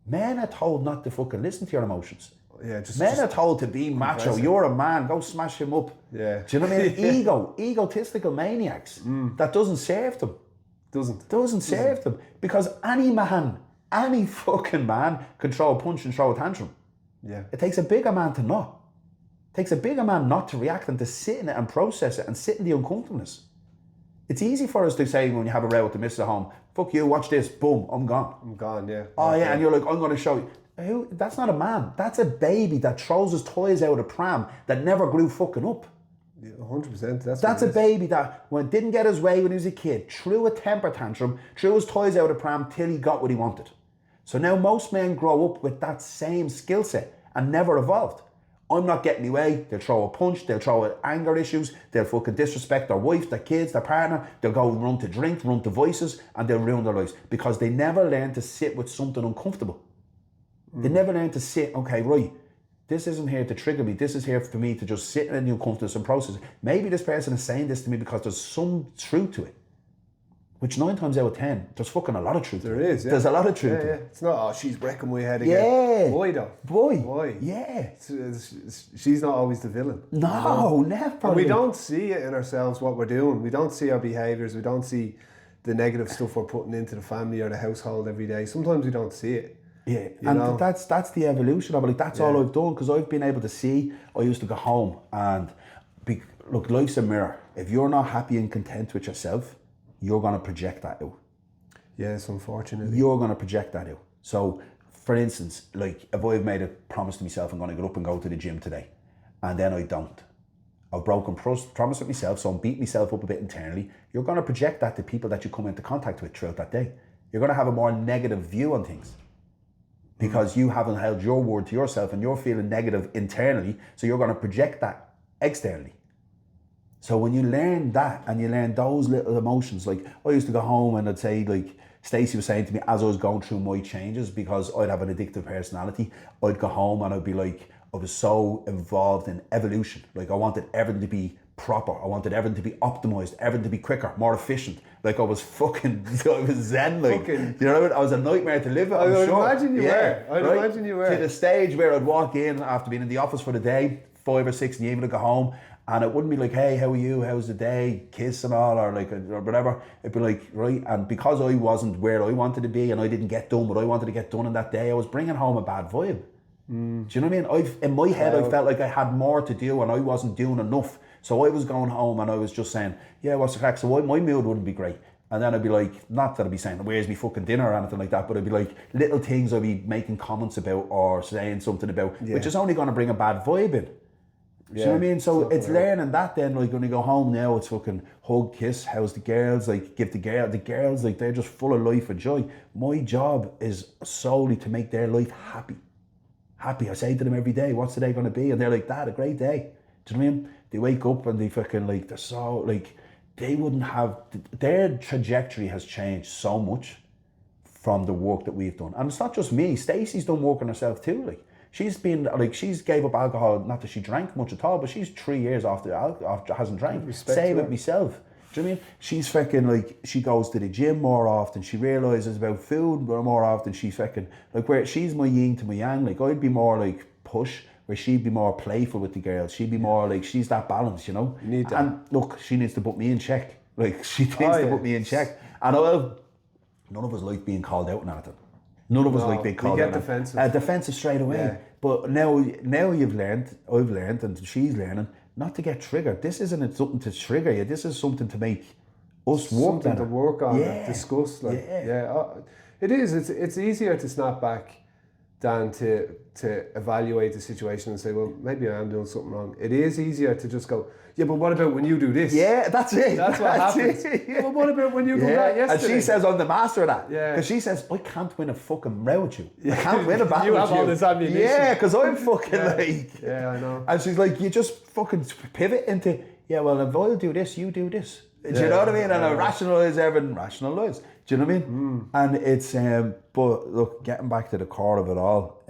Men are told not to fucking listen to your emotions. Yeah, Men are told to be macho. You're a man, go smash him up. Yeah. Do you know what I mean? Egotistical maniacs. That doesn't serve them. Doesn't serve them. Because any man, any fucking man can throw a punch and throw a tantrum. Yeah. It takes a bigger man to not. It takes a bigger man not to react and to sit in it and process it and sit in the uncomfortableness. It's easy for us to say when you have a row with the missus at home, fuck you, watch this, boom, I'm gone. I'm gone, yeah. Oh yeah, and you're like, I'm going to show you. That's not a man. That's a baby that throws his toys out of a pram that never grew fucking up. Yeah, 100%. That's a baby that didn't get his way when he was a kid, threw a temper tantrum, threw his toys out of a pram till he got what he wanted. So now most men grow up with that same skill set and never evolved. I'm not getting my way. They'll throw a punch, they'll throw anger issues, they'll fucking disrespect their wife, their kids, their partner, they'll go run to drink, run to vices, and they'll ruin their lives because they never learn to sit with something uncomfortable. They never learn to sit, okay, right, this isn't here to trigger me, this is here for me to just sit in the uncomfortable and process it. Maybe this person is saying this to me because there's some truth to it. Which 9 times out of 10, there's fucking a lot of truth. There is, yeah. There's a lot of truth to it. It's not, oh, she's wrecking my head again. Yeah. Why though? Why? Yeah. She's not always the villain. No, never. And we don't see it in ourselves, what we're doing. We don't see our behaviours. We don't see the negative stuff we're putting into the family or the household every day. Sometimes we don't see it. Yeah, and that's the evolution of it. Like that's all I've done because I've been able to see. I used to go home and look, life's a mirror. If you're not happy and content with yourself, you're going to project that out. Yes, unfortunately. You're going to project that out. So, for instance, like if I've made a promise to myself, I'm going to get up and go to the gym today, and then I don't, I've broken promise with myself, so I'm beating myself up a bit internally. You're going to project that to people that you come into contact with throughout that day. You're going to have a more negative view on things because you haven't held your word to yourself and you're feeling negative internally, so you're going to project that externally. So when you learn that and you learn those little emotions, like I used to go home and I'd say, like Stacey was saying to me as I was going through my changes, because I'd have an addictive personality, I'd go home and I'd be like, I was so involved in evolution. Like I wanted everything to be proper. I wanted everything to be optimized, everything to be quicker, more efficient. Like I was fucking, I was zen, like, you know what I mean? I was a nightmare to live with. I would imagine you were. I'd imagine you were. To the stage where I'd walk in after being in the office for the day, 5 or 6 in the evening, I'd go home, and it wouldn't be like, hey, how are you? How's the day? Kiss and all, or like, or whatever. It'd be like, right. And because I wasn't where I wanted to be and I didn't get done what I wanted to get done in that day, I was bringing home a bad vibe. Do you know what I mean? In my head, I felt like I had more to do and I wasn't doing enough. So I was going home and I was just saying, yeah, what's the crack? So my mood wouldn't be great. And then I'd be like, not that I'd be saying, where's me fucking dinner or anything like that, but I'd be like, little things I'd be making comments about or saying something about, which is only going to bring a bad vibe in. Do you know what I mean? So it's learning that then, like when you go home now, it's fucking hug, kiss, how's the girls, like give the girls, like they're just full of life and joy. My job is solely to make their life happy. I say to them every day, what's the day going to be? And they're like, Dad, a great day. Do you know what I mean? They wake up and they fucking like, they're so like, they wouldn't have, their trajectory has changed so much from the work that we've done. And it's not just me, Stacey's done work on herself too. Like she's been, like she's gave up alcohol, not that she drank much at all, but she's 3 years after hasn't drank. Same with myself. Do you know what I mean? She's fucking like, she goes to the gym more often, she realises about food more often, she's fucking, like where she's my yin to my yang, like I'd be more like push, where she'd be more playful with the girls, she'd be more like, she's that balance, you know? You need that. And look, she needs to put me in check, like she needs to put me in check. And none of us like being called out on anything. None of us like being called out. We get defensive. Defensive straight away. Yeah. But now I've learned, and she's learning, not to get triggered. This isn't something to trigger you. This is something to make us work something to work on, discuss. Like, it is. It's easier to snap back than to evaluate the situation and say, well, maybe I am doing something wrong. It is easier to just go, yeah, but what about when you do this? Yeah, that's it. That's what happens. Yeah. Well, what about when you go that yesterday? And she says, I'm the master of that. Yeah. Because she says, I can't win a fucking row with you. I can't win a battle with you. You have all this ammunition. Yeah, because I'm fucking like... Yeah, I know. And she's like, you just fucking pivot into, yeah, well, if I'll do this, you do this. Do you know what I mean? And I rationalise everything, rationalise. Do you know what I mean? And it's, but look, getting back to the core of it all,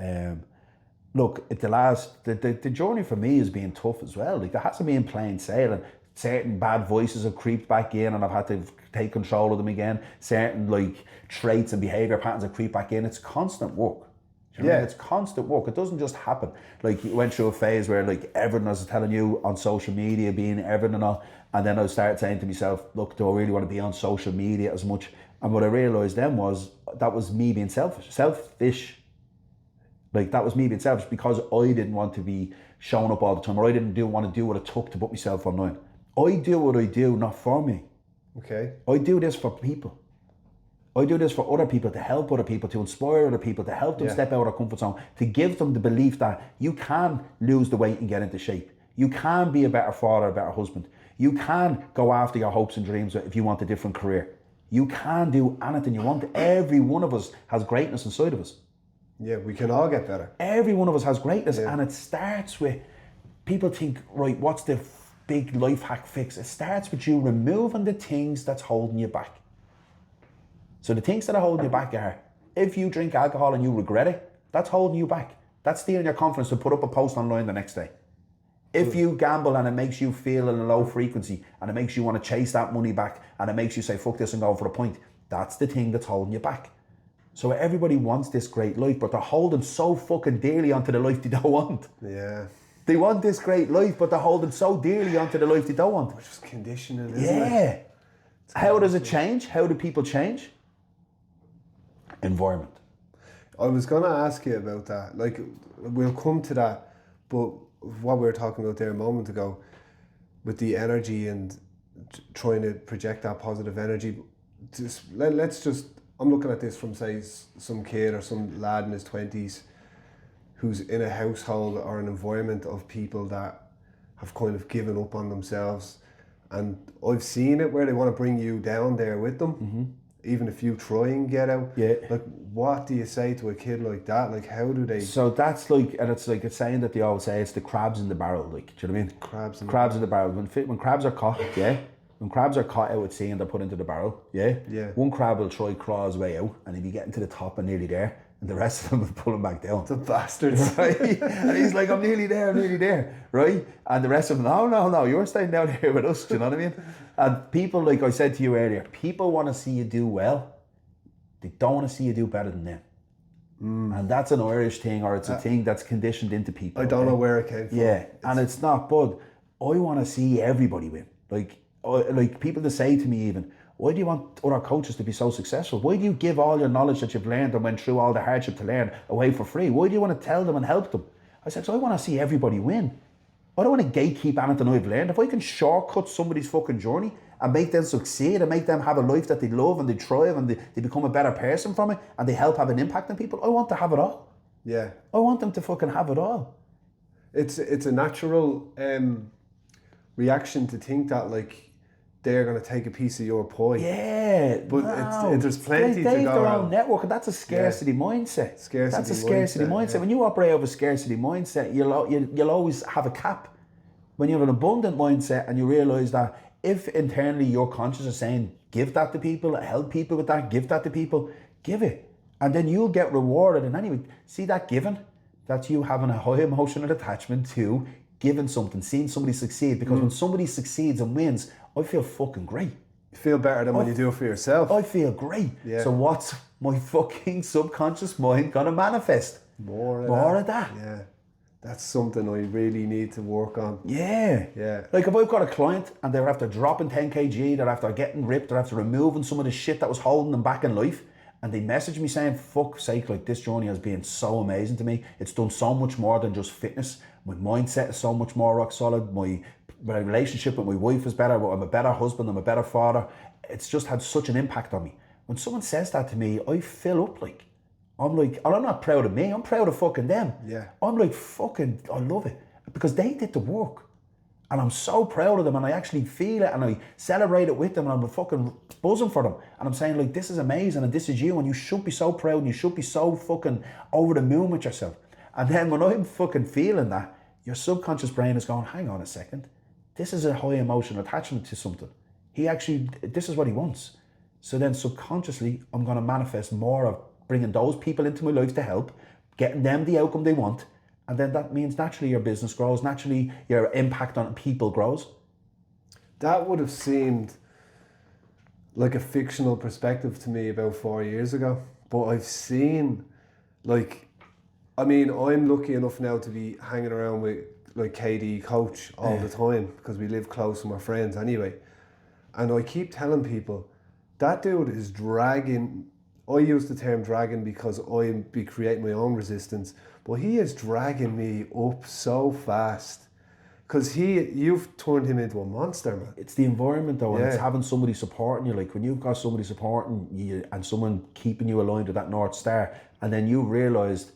look, at the journey for me has been tough as well. Like, there hasn't been plain sailing. Certain bad voices have creeped back in and I've had to take control of them again. Certain, like, traits and behaviour patterns have creeped back in. It's constant work. You know what I mean? It's constant work. It doesn't just happen. Like, you went through a phase where, like, everything I was telling you on social media, being everything and all, and then I started saying to myself, look, do I really want to be on social media as much? And what I realised then was that was me being selfish. Like, that was me being selfish because I didn't want to be showing up all the time, or I didn't want to do what it took to put myself online. I do what I do, not for me. Okay. I do this for people. I do this for other people, to help other people, to inspire other people, to help them step out of their comfort zone, to give them the belief that you can lose the weight and get into shape. You can be a better father, a better husband. You can go after your hopes and dreams if you want a different career. You can do anything you want. Every one of us has greatness inside of us. Yeah, we can all get better. Every one of us has greatness, and it starts with, people think, right, what's the big life hack fix? It starts with you removing the things that's holding you back. So the things that are holding you back are, if you drink alcohol and you regret it, that's holding you back. That's stealing your confidence to put up a post online the next day. If you gamble and it makes you feel in a low frequency and it makes you want to chase that money back and it makes you say, fuck this and go for a point, that's the thing that's holding you back. So everybody wants this great life, but they're holding so fucking dearly onto the life they don't want. Yeah. They want this great life, but they're holding so dearly onto the life they don't want. Which is conditioning, isn't it? Yeah. How does it change? How do people change? Environment. I was going to ask you about that. Like, we'll come to that, but what we were talking about there a moment ago, with the energy and trying to project that positive energy, I'm looking at this from, say, some kid or some lad in his 20s who's in a household or an environment of people that have kind of given up on themselves. And I've seen it where they want to bring you down there with them, even if you try and get out. Yeah. Like, what do you say to a kid like that? Like, how do they... So that's like, and it's like a saying that they always say, it's the crabs in the barrel, like, do you know what I mean? Crabs in the barrel. When crabs are caught, when crabs are caught out at sea and they're put into the barrel, one crab will try crawl his way out, and he'll be getting to the top and nearly there, and the rest of them will pull him back down. The bastards. Right? And he's like, I'm nearly there, right? And the rest of them, no, you're staying down here with us, do you know what I mean? And people, like I said to you earlier, people want to see you do well. They don't want to see you do better than them. And that's an Irish thing, or it's a thing that's conditioned into people. I don't know where it came from. Yeah, and it's not, but I want to see everybody win. Like people that say to me even, why do you want other coaches to be so successful? Why do you give all your knowledge that you've learned and went through all the hardship to learn away for free? Why do you want to tell them and help them? I said, so I want to see everybody win. I don't want to gatekeep anything I've learned. If I can shortcut somebody's fucking journey and make them succeed and make them have a life that they love and they thrive and they become a better person from it and they help have an impact on people, I want to have it all. Yeah. I want them to fucking have it all. It's a natural reaction to think that, like, they're going to take a piece of your pie. Yeah. But there's plenty to go They have their around. own network, and that's a scarcity mindset. That's a scarcity mindset. Yeah. When you operate over a scarcity mindset, you'll always have a cap. When you have an abundant mindset and you realise that if internally you're conscious of saying, give that to people, help people with that, give that to people, give it. And then you'll get rewarded. And anyway, see that giving? That's you having a high emotional attachment to giving something, seeing somebody succeed. Because when somebody succeeds and wins, I feel fucking great. You feel better than when you do it for yourself. I feel great. Yeah. So what's my fucking subconscious mind gonna manifest? More of that. Yeah. That's something I really need to work on. Yeah. Yeah. Like if I've got a client and they're after dropping 10 kg, they're after getting ripped, they're after removing some of the shit that was holding them back in life, and they message me saying, fuck's sake, like this journey has been so amazing to me. It's done so much more than just fitness. My mindset is so much more rock solid. My relationship with my wife is better. I'm a better husband. I'm a better father. It's just had such an impact on me. When someone says that to me, I fill up like, I'm like, and I'm not proud of me. I'm proud of fucking them. Yeah. I'm like, fucking, I love it. Because they did the work. And I'm so proud of them, and I actually feel it, and I celebrate it with them, and I'm fucking buzzing for them. And I'm saying, like, this is amazing, and this is you, and you should be so proud, and you should be so fucking over the moon with yourself. And then when I'm fucking feeling that, your subconscious brain is going, hang on a second. This is a high emotional attachment to something. This is what he wants. So then subconsciously, I'm going to manifest more of bringing those people into my life to help, getting them the outcome they want. And then that means naturally your business grows, naturally your impact on people grows. That would have seemed like a fictional perspective to me about 4 years ago. But I've seen, like, I mean, I'm lucky enough now to be hanging around with, like, KD Coach all the time because we live close and we're friends anyway. And I keep telling people, that dude is dragging, I use the term dragging because I be creating my own resistance, but he is dragging me up so fast because you've turned him into a monster, man. It's the environment though, and it's having somebody supporting you. Like when you've got somebody supporting you and someone keeping you aligned with that North Star, and then you realised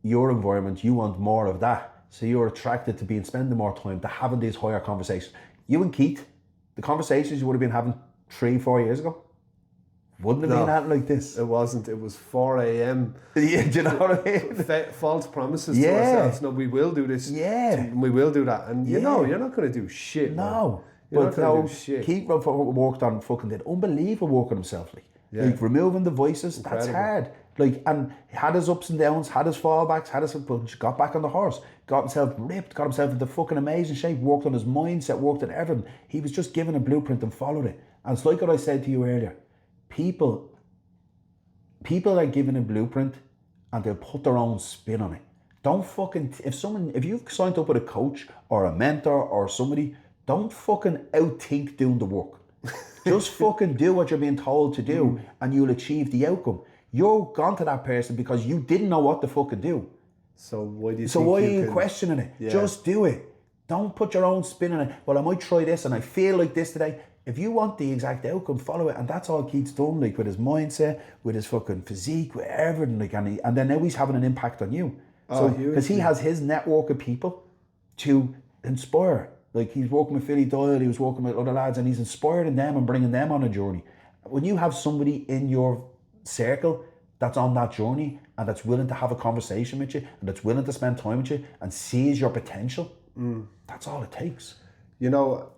your environment, you want more of that. So you're attracted to spending more time, to having these higher conversations. You and Keith, the conversations you would have been having 3-4 years ago, wouldn't have been happening like this. It wasn't. It was 4 a.m. Yeah, do you know what I mean? False promises to ourselves. No, we will do this. Yeah. We will do that. And you know, you're not going to do shit. No. You're not going to do shit. Keith worked on fucking did unbelievable work on himself. Like removing the voices, incredible. That's hard. Like, and had his ups and downs, had his fallbacks, but got back on the horse, got himself ripped, got himself into fucking amazing shape, worked on his mindset, worked on everything. He was just given a blueprint and followed it. And it's like what I said to you earlier. People are given a blueprint and they'll put their own spin on it. Don't fucking, if you've signed up with a coach or a mentor or somebody, don't fucking outthink doing the work. Just fucking do what you're being told to do and you'll achieve the outcome. You're gone to that person because you didn't know what to fucking do. So why do you are you questioning it? Yeah. Just do it. Don't put your own spin on it. Well, I might try this and I feel like this today. If you want the exact outcome, follow it. And that's all Keith's done, like with his mindset, with his fucking physique, with everything. Like, and then now he's having an impact on you. So because he has his network of people to inspire. Like he's working with Philly Doyle, he was working with other lads, and he's inspiring them and bringing them on a journey. When you have somebody in your circle that's on that journey and that's willing to have a conversation with you and that's willing to spend time with you and sees your potential, that's all it takes. You know,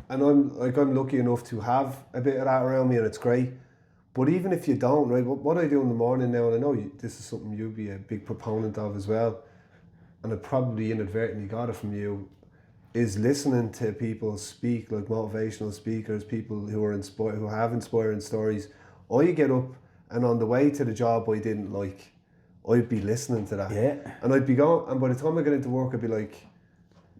and I'm lucky enough to have a bit of that around me, and it's great. But even if you don't, right, what I do in the morning now, and I know this is something you'll be a big proponent of as well, and I probably inadvertently got it from you, is listening to people speak, like motivational speakers, people who are inspired, who have inspiring stories. I get up, and on the way to the job I didn't like, I'd be listening to that. Yeah. And I'd be going, and by the time I get into work, I'd be like,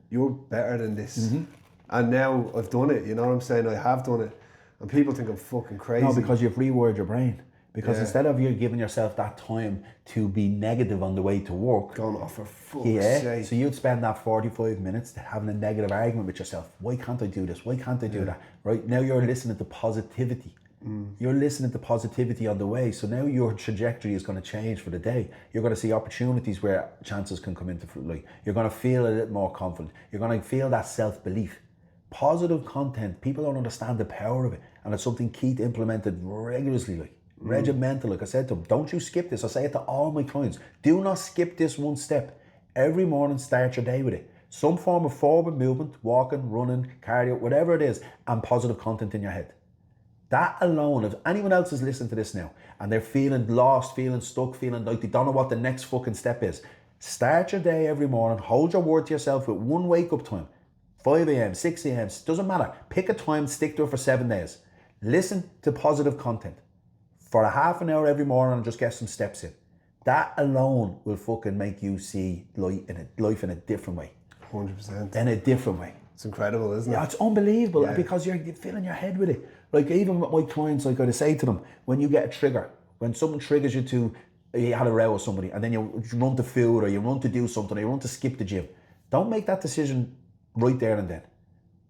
you're better than this. Mm-hmm. And now I've done it, you know what I'm saying? I have done it. And people think I'm fucking crazy. No, because you've rewired your brain. Because instead of you giving yourself that time to be negative on the way to work, gone off for fuck's sake. So you'd spend that 45 minutes having a negative argument with yourself. Why can't I do this? Why can't I do that? Right now you're listening to positivity. You're listening to positivity on the way. So now your trajectory is going to change for the day. You're going to see opportunities where chances can come into light. You're going to feel a little more confident. You're going to feel that self-belief. Positive content, people don't understand the power of it. And it's something Keith implemented religiously, regimental. Like I said to him, don't you skip this. I say it to all my clients. Do not skip this one step. Every morning, start your day with it. Some form of forward movement, walking, running, cardio, whatever it is, and positive content in your head. That alone, if anyone else is listening to this now, and they're feeling lost, feeling stuck, feeling like they don't know what the next fucking step is, start your day every morning, hold your word to yourself with one wake-up time. 5 a.m, 6 a.m, doesn't matter. Pick a time, stick to it for 7 days. Listen to positive content for a half an hour every morning and just get some steps in. That alone will fucking make you see life in a different way. 100%. In a different way. It's incredible, isn't it? Yeah, it's unbelievable because you're filling your head with it. Like even with my clients, like I say to them, when you get a trigger, when someone triggers you to, you had a row with somebody and then you run to food or you run to do something or you run to skip the gym, don't make that decision right there and then.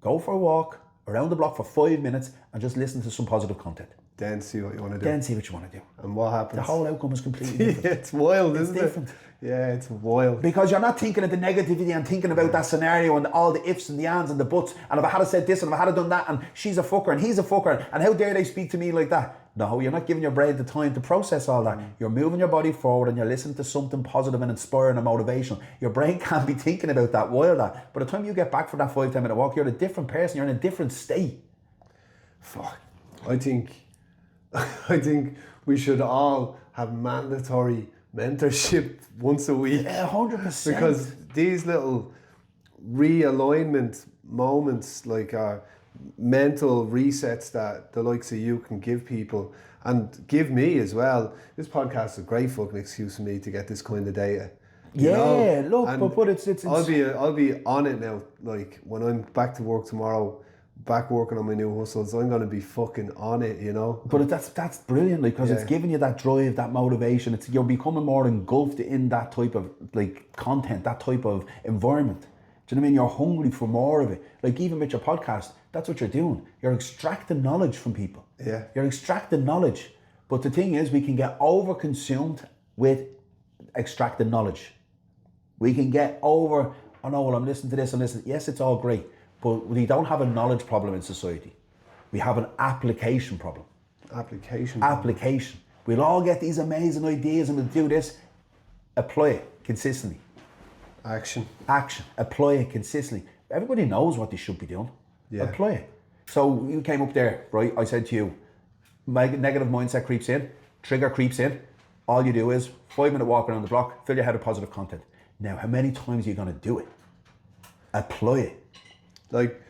Go for a walk around the block for 5 minutes and just listen to some positive content. Then see what you want to do. Then see what you want to do. And what happens? The whole outcome is completely different. It's wild, isn't it? It's different. Yeah, it's wild. Because you're not thinking of the negativity and thinking about that scenario and all the ifs and the ands and the buts and if I had said this and if I had done that and she's a fucker and he's a fucker and how dare they speak to me like that. No, you're not giving your brain the time to process all that. You're moving your body forward and you're listening to something positive and inspiring and motivational. Your brain can't be thinking about that while that. By the time you get back from that 5-10 minute walk, you're a different person. You're in a different state. Fuck. I think we should all have mandatory mentorship once a week. Yeah, 100%. Because these little realignment moments, like mental resets that the likes of you can give people and give me as well. This podcast is a great fucking excuse for me to get this kind of data. You know? Look, but it's I'll be on it now. Like when I'm back to work tomorrow, back working on my new hustles, I'm gonna be fucking on it, you know. But that's brilliant, because it's giving you that drive, that motivation. You're becoming more engulfed in that type of like content, that type of environment. Do you know what I mean? You're hungry for more of it. Like even with your podcast, that's what you're doing. You're extracting knowledge from people. Yeah. You're extracting knowledge. But the thing is, we can get over-consumed with extracting knowledge. We can get over, oh no, well I'm listening to this and this. Yes, it's all great. But we don't have a knowledge problem in society. We have an application problem. Application. We'll all get these amazing ideas and we'll do this. Apply it consistently. Action. Apply it consistently. Everybody knows what they should be doing. Yeah. Apply it. So you came up there, right? I said to you, my negative mindset creeps in, trigger creeps in. All you do is 5 minute walk around the block, fill your head with positive content. Now, how many times are you going to do it? Apply it. Like,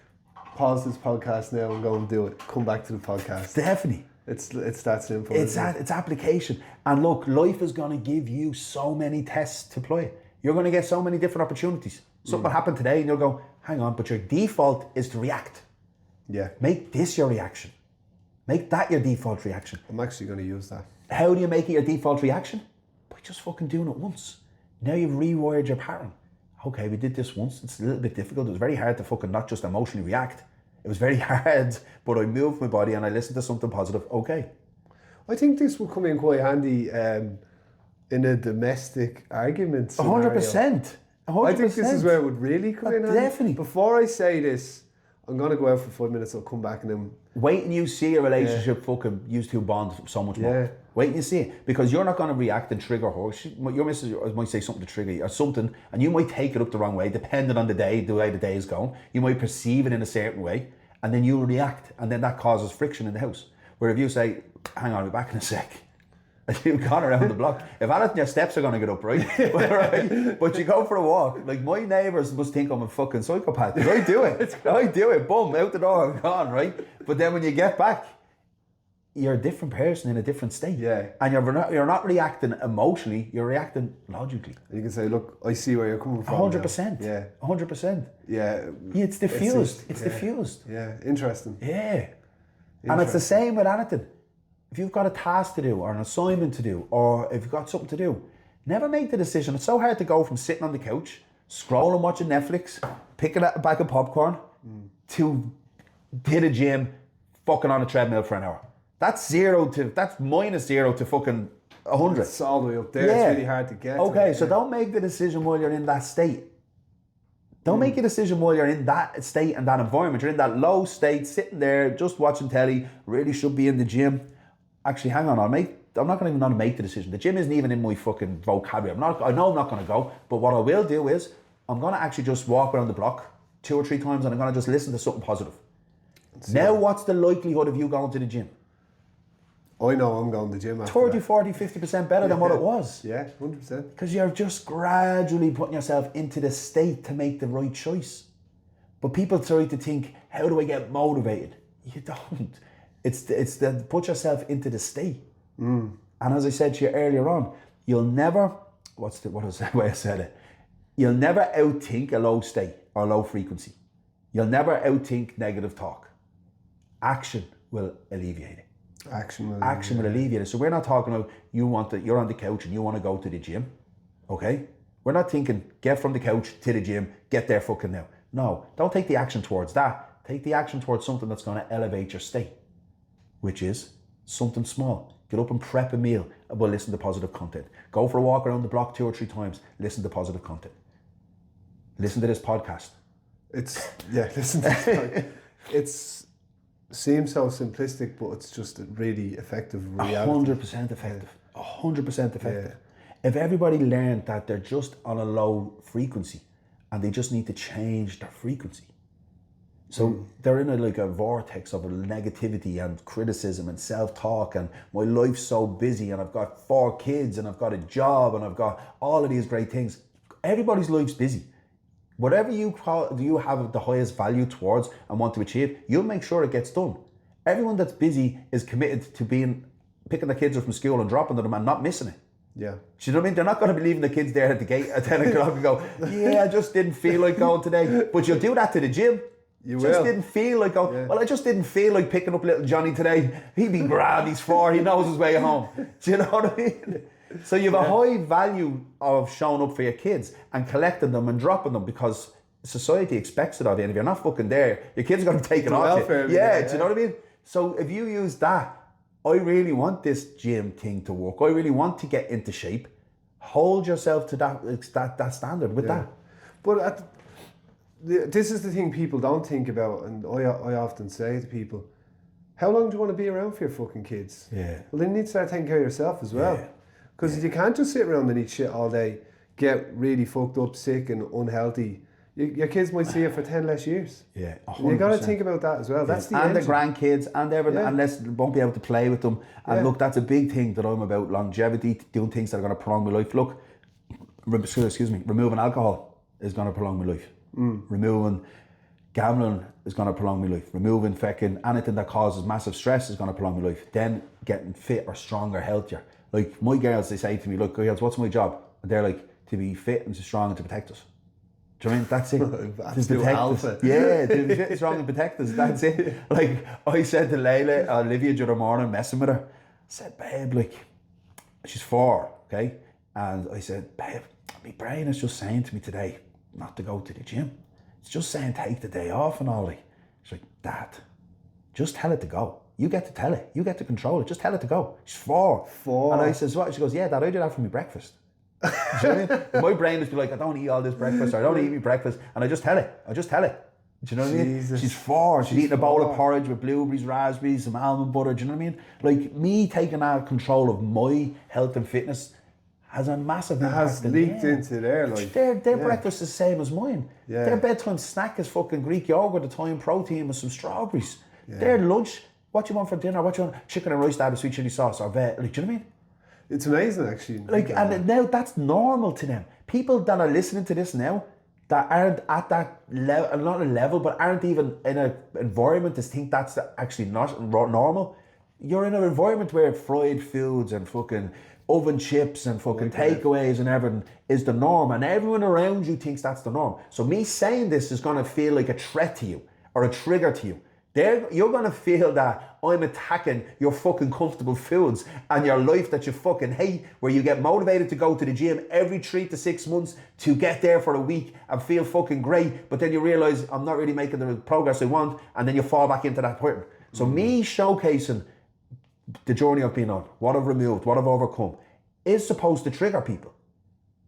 pause this podcast now and go and do it. Come back to the podcast. Definitely. It's that simple. It's application. And look, life is going to give you so many tests to apply. You're going to get so many different opportunities. Something will happen today and you'll go, hang on, but your default is to react. Yeah. Make this your reaction. Make that your default reaction. I'm actually going to use that. How do you make it your default reaction? By just fucking doing it once. Now you've rewired your pattern. Okay, we did this once. It's a little bit difficult. It was very hard to fucking not just emotionally react. It was very hard, but I moved my body and I listened to something positive. Okay. I think this will come in quite handy in a domestic argument scenario. 100%. I think this is where it would really come in. Definitely. Before I say this, I'm going to go out for 5 minutes, I'll come back and then... Wait and you see a relationship fucking used to bond so much more. Wait and you see it. Because you're not going to react and trigger her. Your missus might say something to trigger you or something, and you might take it up the wrong way, depending on the way the day is going. You might perceive it in a certain way, and then you'll react, and then that causes friction in the house. Where if you say, hang on, I'll be back in a sec. You've gone around the block. If anything, your steps are going to get up, right? Right? But you go for a walk. Like, my neighbours must think I'm a fucking psychopath. I do it. Boom, out the door, I'm gone, right? But then when you get back, you're a different person in a different state. Yeah. And you're not reacting emotionally, you're reacting logically. And you can say, look, I see where you're coming from. 100%. Now. Yeah. 100%. Yeah. It's diffused. It's diffused. Yeah, interesting. Yeah. And it's the same with anything. If you've got a task to do or an assignment to do or if you've got something to do, never make the decision. It's so hard to go from sitting on the couch, scrolling, watching Netflix, picking up a bag of popcorn to hit a gym, fucking on a treadmill for an hour. That's minus 0 to fucking 100. It's all the way up there. It's really hard to get. Okay, so don't make the decision while you're in that state. Don't make a decision while you're in that state and that environment. You're in that low state, sitting there, just watching telly, really should be in the gym. Actually, hang on, I'm not going to make the decision. The gym isn't even in my fucking vocabulary. I know I'm not going to go, but what I will do is, I'm going to actually just walk around the block 2 or 3 times and I'm going to just listen to something positive. Now, what's the likelihood of you going to the gym? I know I'm going to the gym after 30, 40, 50% better than what it was. Yeah, 100%. Because you're just gradually putting yourself into the state to make the right choice. But people try to think, how do I get motivated? You don't. It's the put yourself into the state. And as I said to you earlier on, you'll never, what was the way I said it? You'll never outthink a low state or low frequency. You'll never outthink negative talk. Action will alleviate it. Action will alleviate it. So we're not talking about you're on the couch and you want to go to the gym, okay? We're not thinking get from the couch to the gym, get there fucking now. No, don't take the action towards that. Take the action towards something that's going to elevate your state, which is something small. Get up and prep a meal, but listen to positive content. Go for a walk around the block 2 or 3 times, listen to positive content. Listen to this podcast. Listen to this podcast. Seems so simplistic, but it's just a really effective reality. 100% effective. 100% effective. Yeah. If everybody learned that they're just on a low frequency and they just need to change their frequency. So they're in a vortex of negativity and criticism and self-talk and my life's so busy and I've got 4 kids and I've got a job and I've got all of these great things. Everybody's life's busy. Whatever you have the highest value towards and want to achieve, you'll make sure it gets done. Everyone that's busy is committed to picking the kids up from school and dropping them and not missing it. Yeah. Do you know what I mean? They're not going to be leaving the kids there at the gate at 10 o'clock and go, yeah, I just didn't feel like going today. But you'll do that to the gym. You just will. Didn't feel like going, well, I just didn't feel like picking up little Johnny today. He'd be grand, he's 4, he knows his way home. Do you know what I mean? So you have a high value of showing up for your kids and collecting them and dropping them because society expects it of you. And if you're not fucking there, your kids are going to take it off you. Do you know what I mean? So if you use that, I really want this gym thing to work. I really want to get into shape. Hold yourself to that standard with that. But this is the thing people don't think about, and I often say to people, how long do you want to be around for your fucking kids? Yeah. Well, then you need to start taking care of yourself as well. Because you can't just sit around and eat shit all day, get really fucked up, sick and unhealthy. Your kids might see you for 10 less years. Yeah, 100%. You got to think about that as well. That's the and engine. the grandkids and everything, unless you won't be able to play with them. And look, that's a big thing that I'm about, longevity, doing things that are going to prolong my life. Look, removing alcohol is going to prolong my life. Removing gambling is going to prolong my life. Removing fucking anything that causes massive stress is going to prolong my life. Then getting fit or stronger, healthier. Like my girls, they say to me, look, girls, what's my job? And they're like, to be fit and to strong and to protect us. Do you know what I mean? That's it. To protect us. Yeah, to be fit and strong and protect us. That's it. Like I said to Olivia the other morning, messing with her, I said, babe, like, she's 4, okay? And I said, babe, my brain is just saying to me today not to go to the gym. It's just saying take the day off and all. Like, she's like, Dad, just tell it to go. You get to tell it. You get to control it. Just tell it to go. She's 4. And I says, what? She goes, yeah, Dad, I do that for my breakfast. Do you know what I mean? My brain is like, I don't eat all this breakfast, or I don't eat me breakfast, and I just tell it. Do you know what I mean? She's 4. She's eating a bowl of porridge with blueberries, raspberries, some almond butter. Do you know what I mean? Like, me taking out control of my health and fitness has a massive impact. It has leaked into there. Like, their breakfast is the same as mine. Yeah. Their bedtime snack is fucking Greek yogurt, a Italian protein with some strawberries. Yeah. Their lunch, what you want for dinner? What you want? Chicken and rice, dad with sweet chili sauce, or veg. Like, do you know what I mean? It's amazing, actually. Like, and now that's normal to them. People that are listening to this now, that aren't at that level, not a level, but aren't even in an environment to think that's actually not normal. You're in an environment where fried foods and fucking oven chips and fucking takeaways and everything is the norm, and everyone around you thinks that's the norm. So me saying this is going to feel like a threat to you or a trigger to you. You're going to feel that I'm attacking your fucking comfortable foods and your life that you fucking hate, where you get motivated to go to the gym every 3 to 6 months to get there for a week and feel fucking great, but then you realise I'm not really making the progress I want, and then you fall back into that pattern. So me showcasing the journey I've been on, what I've removed, what I've overcome, is supposed to trigger people.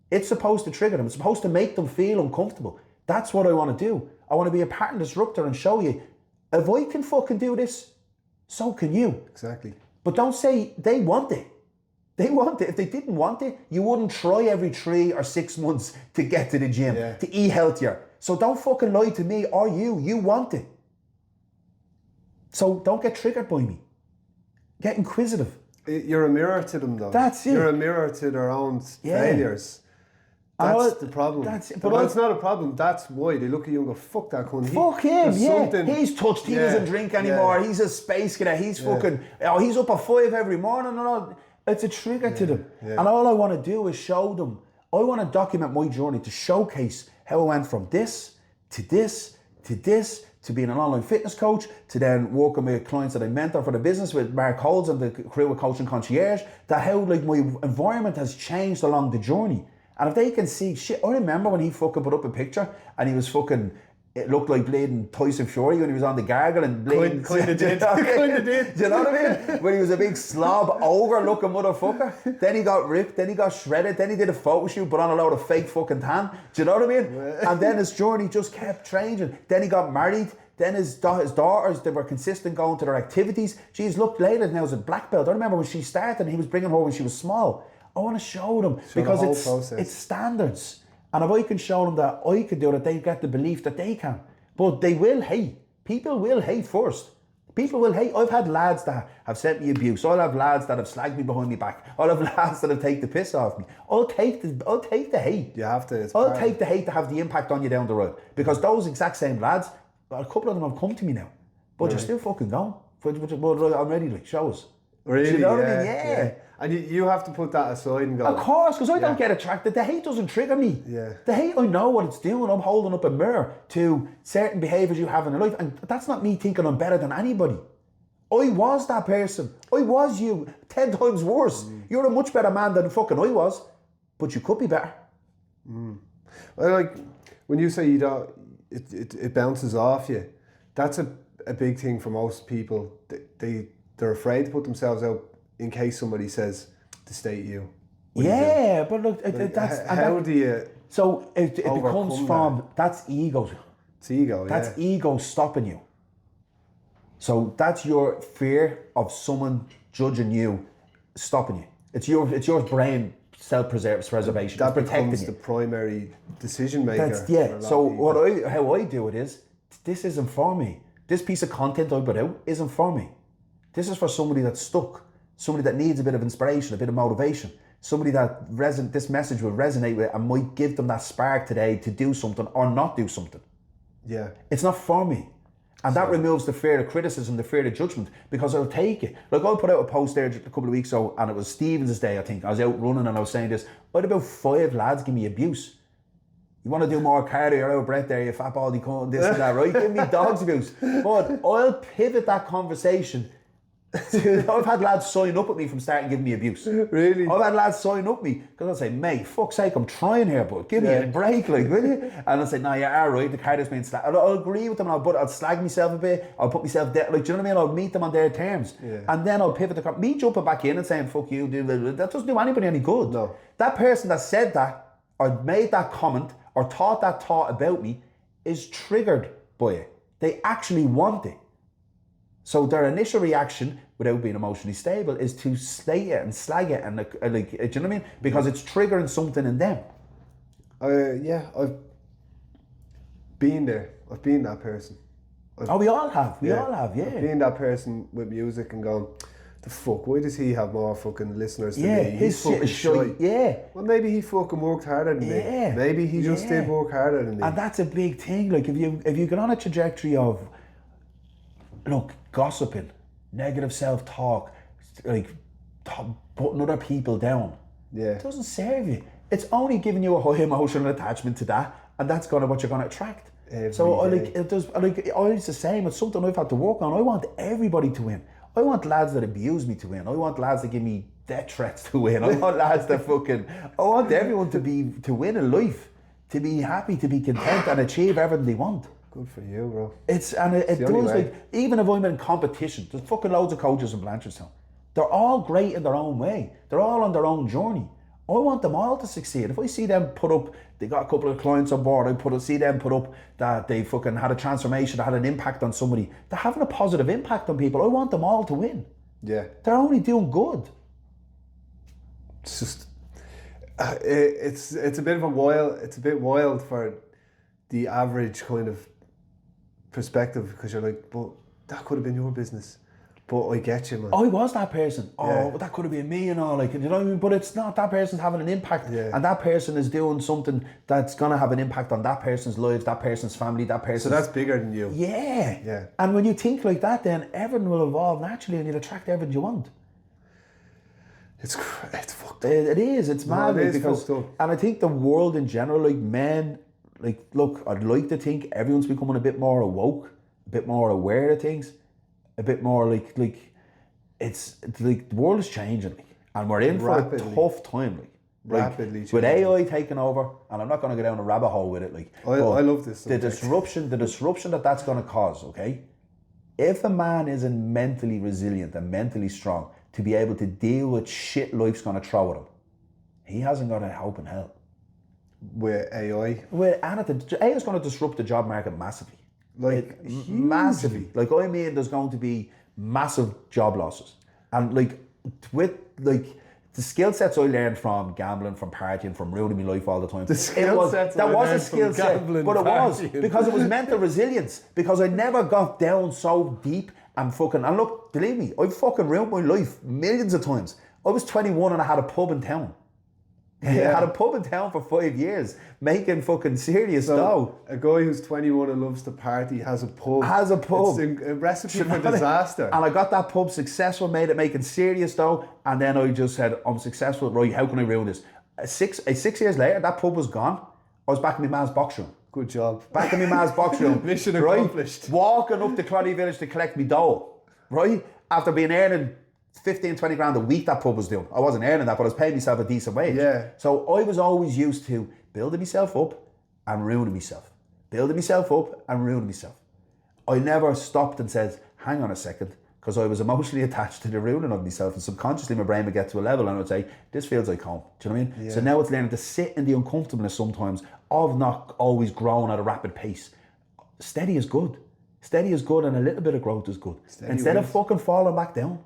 It's supposed to trigger them. It's supposed to make them feel uncomfortable. That's what I want to do. I want to be a pattern disruptor and show you, if I can fucking do this, so can you. Exactly. But don't say they want it. They want it. If they didn't want it, you wouldn't try every 3 or 6 months to get to the gym, to eat healthier. So don't fucking lie to me or you. You want it. So don't get triggered by me. Get inquisitive. You're a mirror to them, though. That's it. You're a mirror to their own failures. That's the problem. But it's not a problem. That's why they look at you and go, fuck that cunt. Fuck him, He's touched. He doesn't drink anymore. He's a space cadet. He's fucking... Oh, he's up at 5 every morning. No. It's a trigger to them. Yeah. And all I want to do is show them. I want to document my journey to showcase how I went from this, to this, to this, to being an online fitness coach, to then working with clients that I mentor for the business with Mark Holds and the crew with Coach and Concierge, that how like my environment has changed along the journey. And if they can see shit, I remember when he fucking put up a picture and he was fucking, it looked like bleeding Tyson Fury when he was on the gargle and bleeding. Kind of did. Do you know what I mean? When he was a big slob ogre looking motherfucker. Then he got ripped, then he got shredded, then he did a photo shoot, put on a load of fake fucking tan. Do you know what I mean? And then his journey just kept changing. Then he got married. Then his daughters, they were consistent going to their activities. She's looked later now as a black belt. I remember when she started and he was bringing her when she was small. I want to show them because it's standards. And if I can show them that I can do it, they get the belief that they can. But they will hate. People will hate first. People will hate. I've had lads that have sent me abuse. I'll have lads that have slagged me behind my back. I'll have lads that have taken the piss off me. I'll take the hate. You have to. I'll take the hate to have the impact on you down the road. Because those exact same lads, a couple of them have come to me now. But you're still fucking going. I'm ready, like, show us. Really? Do you know what I mean? Yeah. And you have to put that aside and go... Of course, because I don't get attracted. The hate doesn't trigger me. Yeah. The hate, I know what it's doing. I'm holding up a mirror to certain behaviours you have in your life. And that's not me thinking I'm better than anybody. I was that person. I was you. 10 times worse. You're a much better man than fucking I was. But you could be better. Well, like, when you say you don't... It bounces off you. That's a big thing for most people. They're afraid to put themselves out in case somebody says to state you. Yeah, but look, how do you? So it becomes from that's ego. It's ego. That's ego stopping you. So that's your fear of someone judging you, stopping you. It's your brain self-preservation. That becomes the primary decision maker. So how I do it is, this isn't for me. This piece of content I put out isn't for me. This is for somebody that's stuck, somebody that needs a bit of inspiration, a bit of motivation, somebody that this message will resonate with and might give them that spark today to do something or not do something. Yeah. It's not for me. And that removes the fear of criticism, the fear of judgment, because I'll take it. Like, I put out a post there a couple of weeks ago, and it was Stephen's Day, I think. I was out running and I was saying this. I had about 5 lads give me abuse. You want to do more cardio, you're out of breath there, you fat baldy cunt, this and that, right? Give me dogs abuse. But I'll pivot that conversation I've had lads sign up with me from starting giving me abuse. Really? I've had lads sign up with me because I'll say, mate, fuck's sake, I'm trying here, but give me a break, like, will you? And I'll say, no, you're all right, the card has been slagged. I'll agree with them, I'll slag myself a bit, I'll put myself there, like, do you know what I mean? I'll meet them on their terms. Yeah. And then I'll pivot the me jumping back in and saying, fuck you, dude, that doesn't do anybody any good. No. That person that said that, or made that comment, or thought that thought about me, is triggered by it. They actually want it. So their initial reaction, without being emotionally stable, is to slate it and slag it and like, do you know what I mean? Because it's triggering something in them. Yeah, I've been there. I've been that person. We all have. We all have, yeah. I've been that person with music and going, the fuck, why does he have more fucking listeners than me? His shit is shy. Yeah. Well, maybe he fucking worked harder than me. Maybe he just did work harder than me. And that's a big thing. Like, if you get on a trajectory of, look, gossiping, negative self-talk, like putting other people down, it doesn't serve you. It's only giving you a high emotional attachment to that, and that's what you're going to attract. It's the same. It's something I've had to work on. I want everybody to win. I want lads that abuse me to win. I want lads that give me death threats to win. I want lads that I want everyone to win in life, to be happy, to be content, and achieve everything they want. Good for you, bro. It does, like, even if I'm in competition, there's fucking loads of coaches in Blanchardstown. They're all great in their own way. They're all on their own journey. I want them all to succeed. If I see them put up, they got a couple of clients on board, see them put up that they fucking had a transformation, that had an impact on somebody, they're having a positive impact on people. I want them all to win. Yeah. They're only doing good. It's just, it's a bit wild for the average kind of perspective, because you're like, but that could have been your business. But I get you, man. I was that person. That could have been me and all, like, you know what I mean? But it's not. That person's having an impact, and that person is doing something that's gonna have an impact on that person's lives, that person's family, that person. So that's bigger than you. Yeah. Yeah. And when you think like that, then everything will evolve naturally, and you'll attract everything you want. It's fucked up. It is. It's mad. No, it is because, fucked up. and I think the world in general, like men, like, look, I'd like to think everyone's becoming a bit more awoke, a bit more aware of things. A bit more like it's like the world is changing, like, and we're in for a tough time, like rapidly with AI taking over. And I'm not going to go down a rabbit hole with it, like. I love this subject. The disruption that's going to cause. Okay, if a man isn't mentally resilient and mentally strong to be able to deal with shit life's going to throw at him, he hasn't got a hope in hell. With AI, AI is going to disrupt the job market massively. Like massively. Like, I mean, there's going to be massive job losses. And like, with like the skill sets I learned from gambling, from partying, from ruining my life all the time. That was a skill set, but it was because it was mental resilience. Because I never got down so deep and look, believe me, I've fucking ruined my life millions of times. I was 21 and I had a pub in town. I had a pub in town for 5 years, making fucking serious dough. A guy who's 21 and loves to party has a pub. It's a recipe for disaster. And I got that pub successful, made it making serious dough, and then I just said, I'm successful, right, how can I ruin this? 6 years later, that pub was gone. I was back in my man's box room. Good job. Back in my man's box room. Mission accomplished. Walking up to Cloney Village to collect me dough, right? After being earning 15, 20 grand a week that pub was doing. I wasn't earning that, but I was paying myself a decent wage. Yeah. So I was always used to building myself up and ruining myself. Building myself up and ruining myself. I never stopped and said, hang on a second, because I was emotionally attached to the ruining of myself, and subconsciously my brain would get to a level and I would say, this feels like home. Do you know what I mean? Yeah. So now it's learning to sit in the uncomfortableness sometimes of not always growing at a rapid pace. Steady is good. Steady is good, and a little bit of growth is good. Instead of fucking falling back down.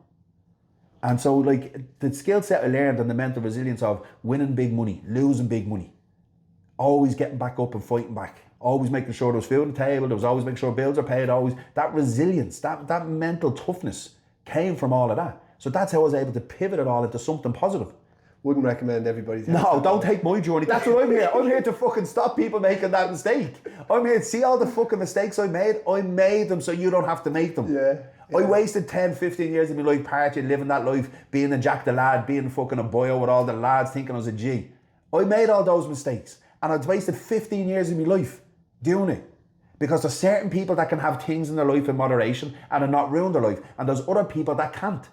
And so, like, the skill set I learned and the mental resilience of winning big money, losing big money, always getting back up and fighting back, always making sure there was food on the table, there was always making sure bills are paid, always, that resilience, that mental toughness came from all of that. So that's how I was able to pivot it all into something positive. Wouldn't recommend everybody to No, don't take my journey. That's what I'm here. I'm here to fucking stop people making that mistake. I'm here to see all the fucking mistakes I made them so you don't have to make them. Yeah. I wasted 10, 15 years of my life partying, living that life, being a Jack the Lad, being fucking a boyo with all the lads, thinking I was a G. I made all those mistakes, and I'd wasted 15 years of my life doing it. Because there's certain people that can have things in their life in moderation and not ruin their life. And there's other people that can't.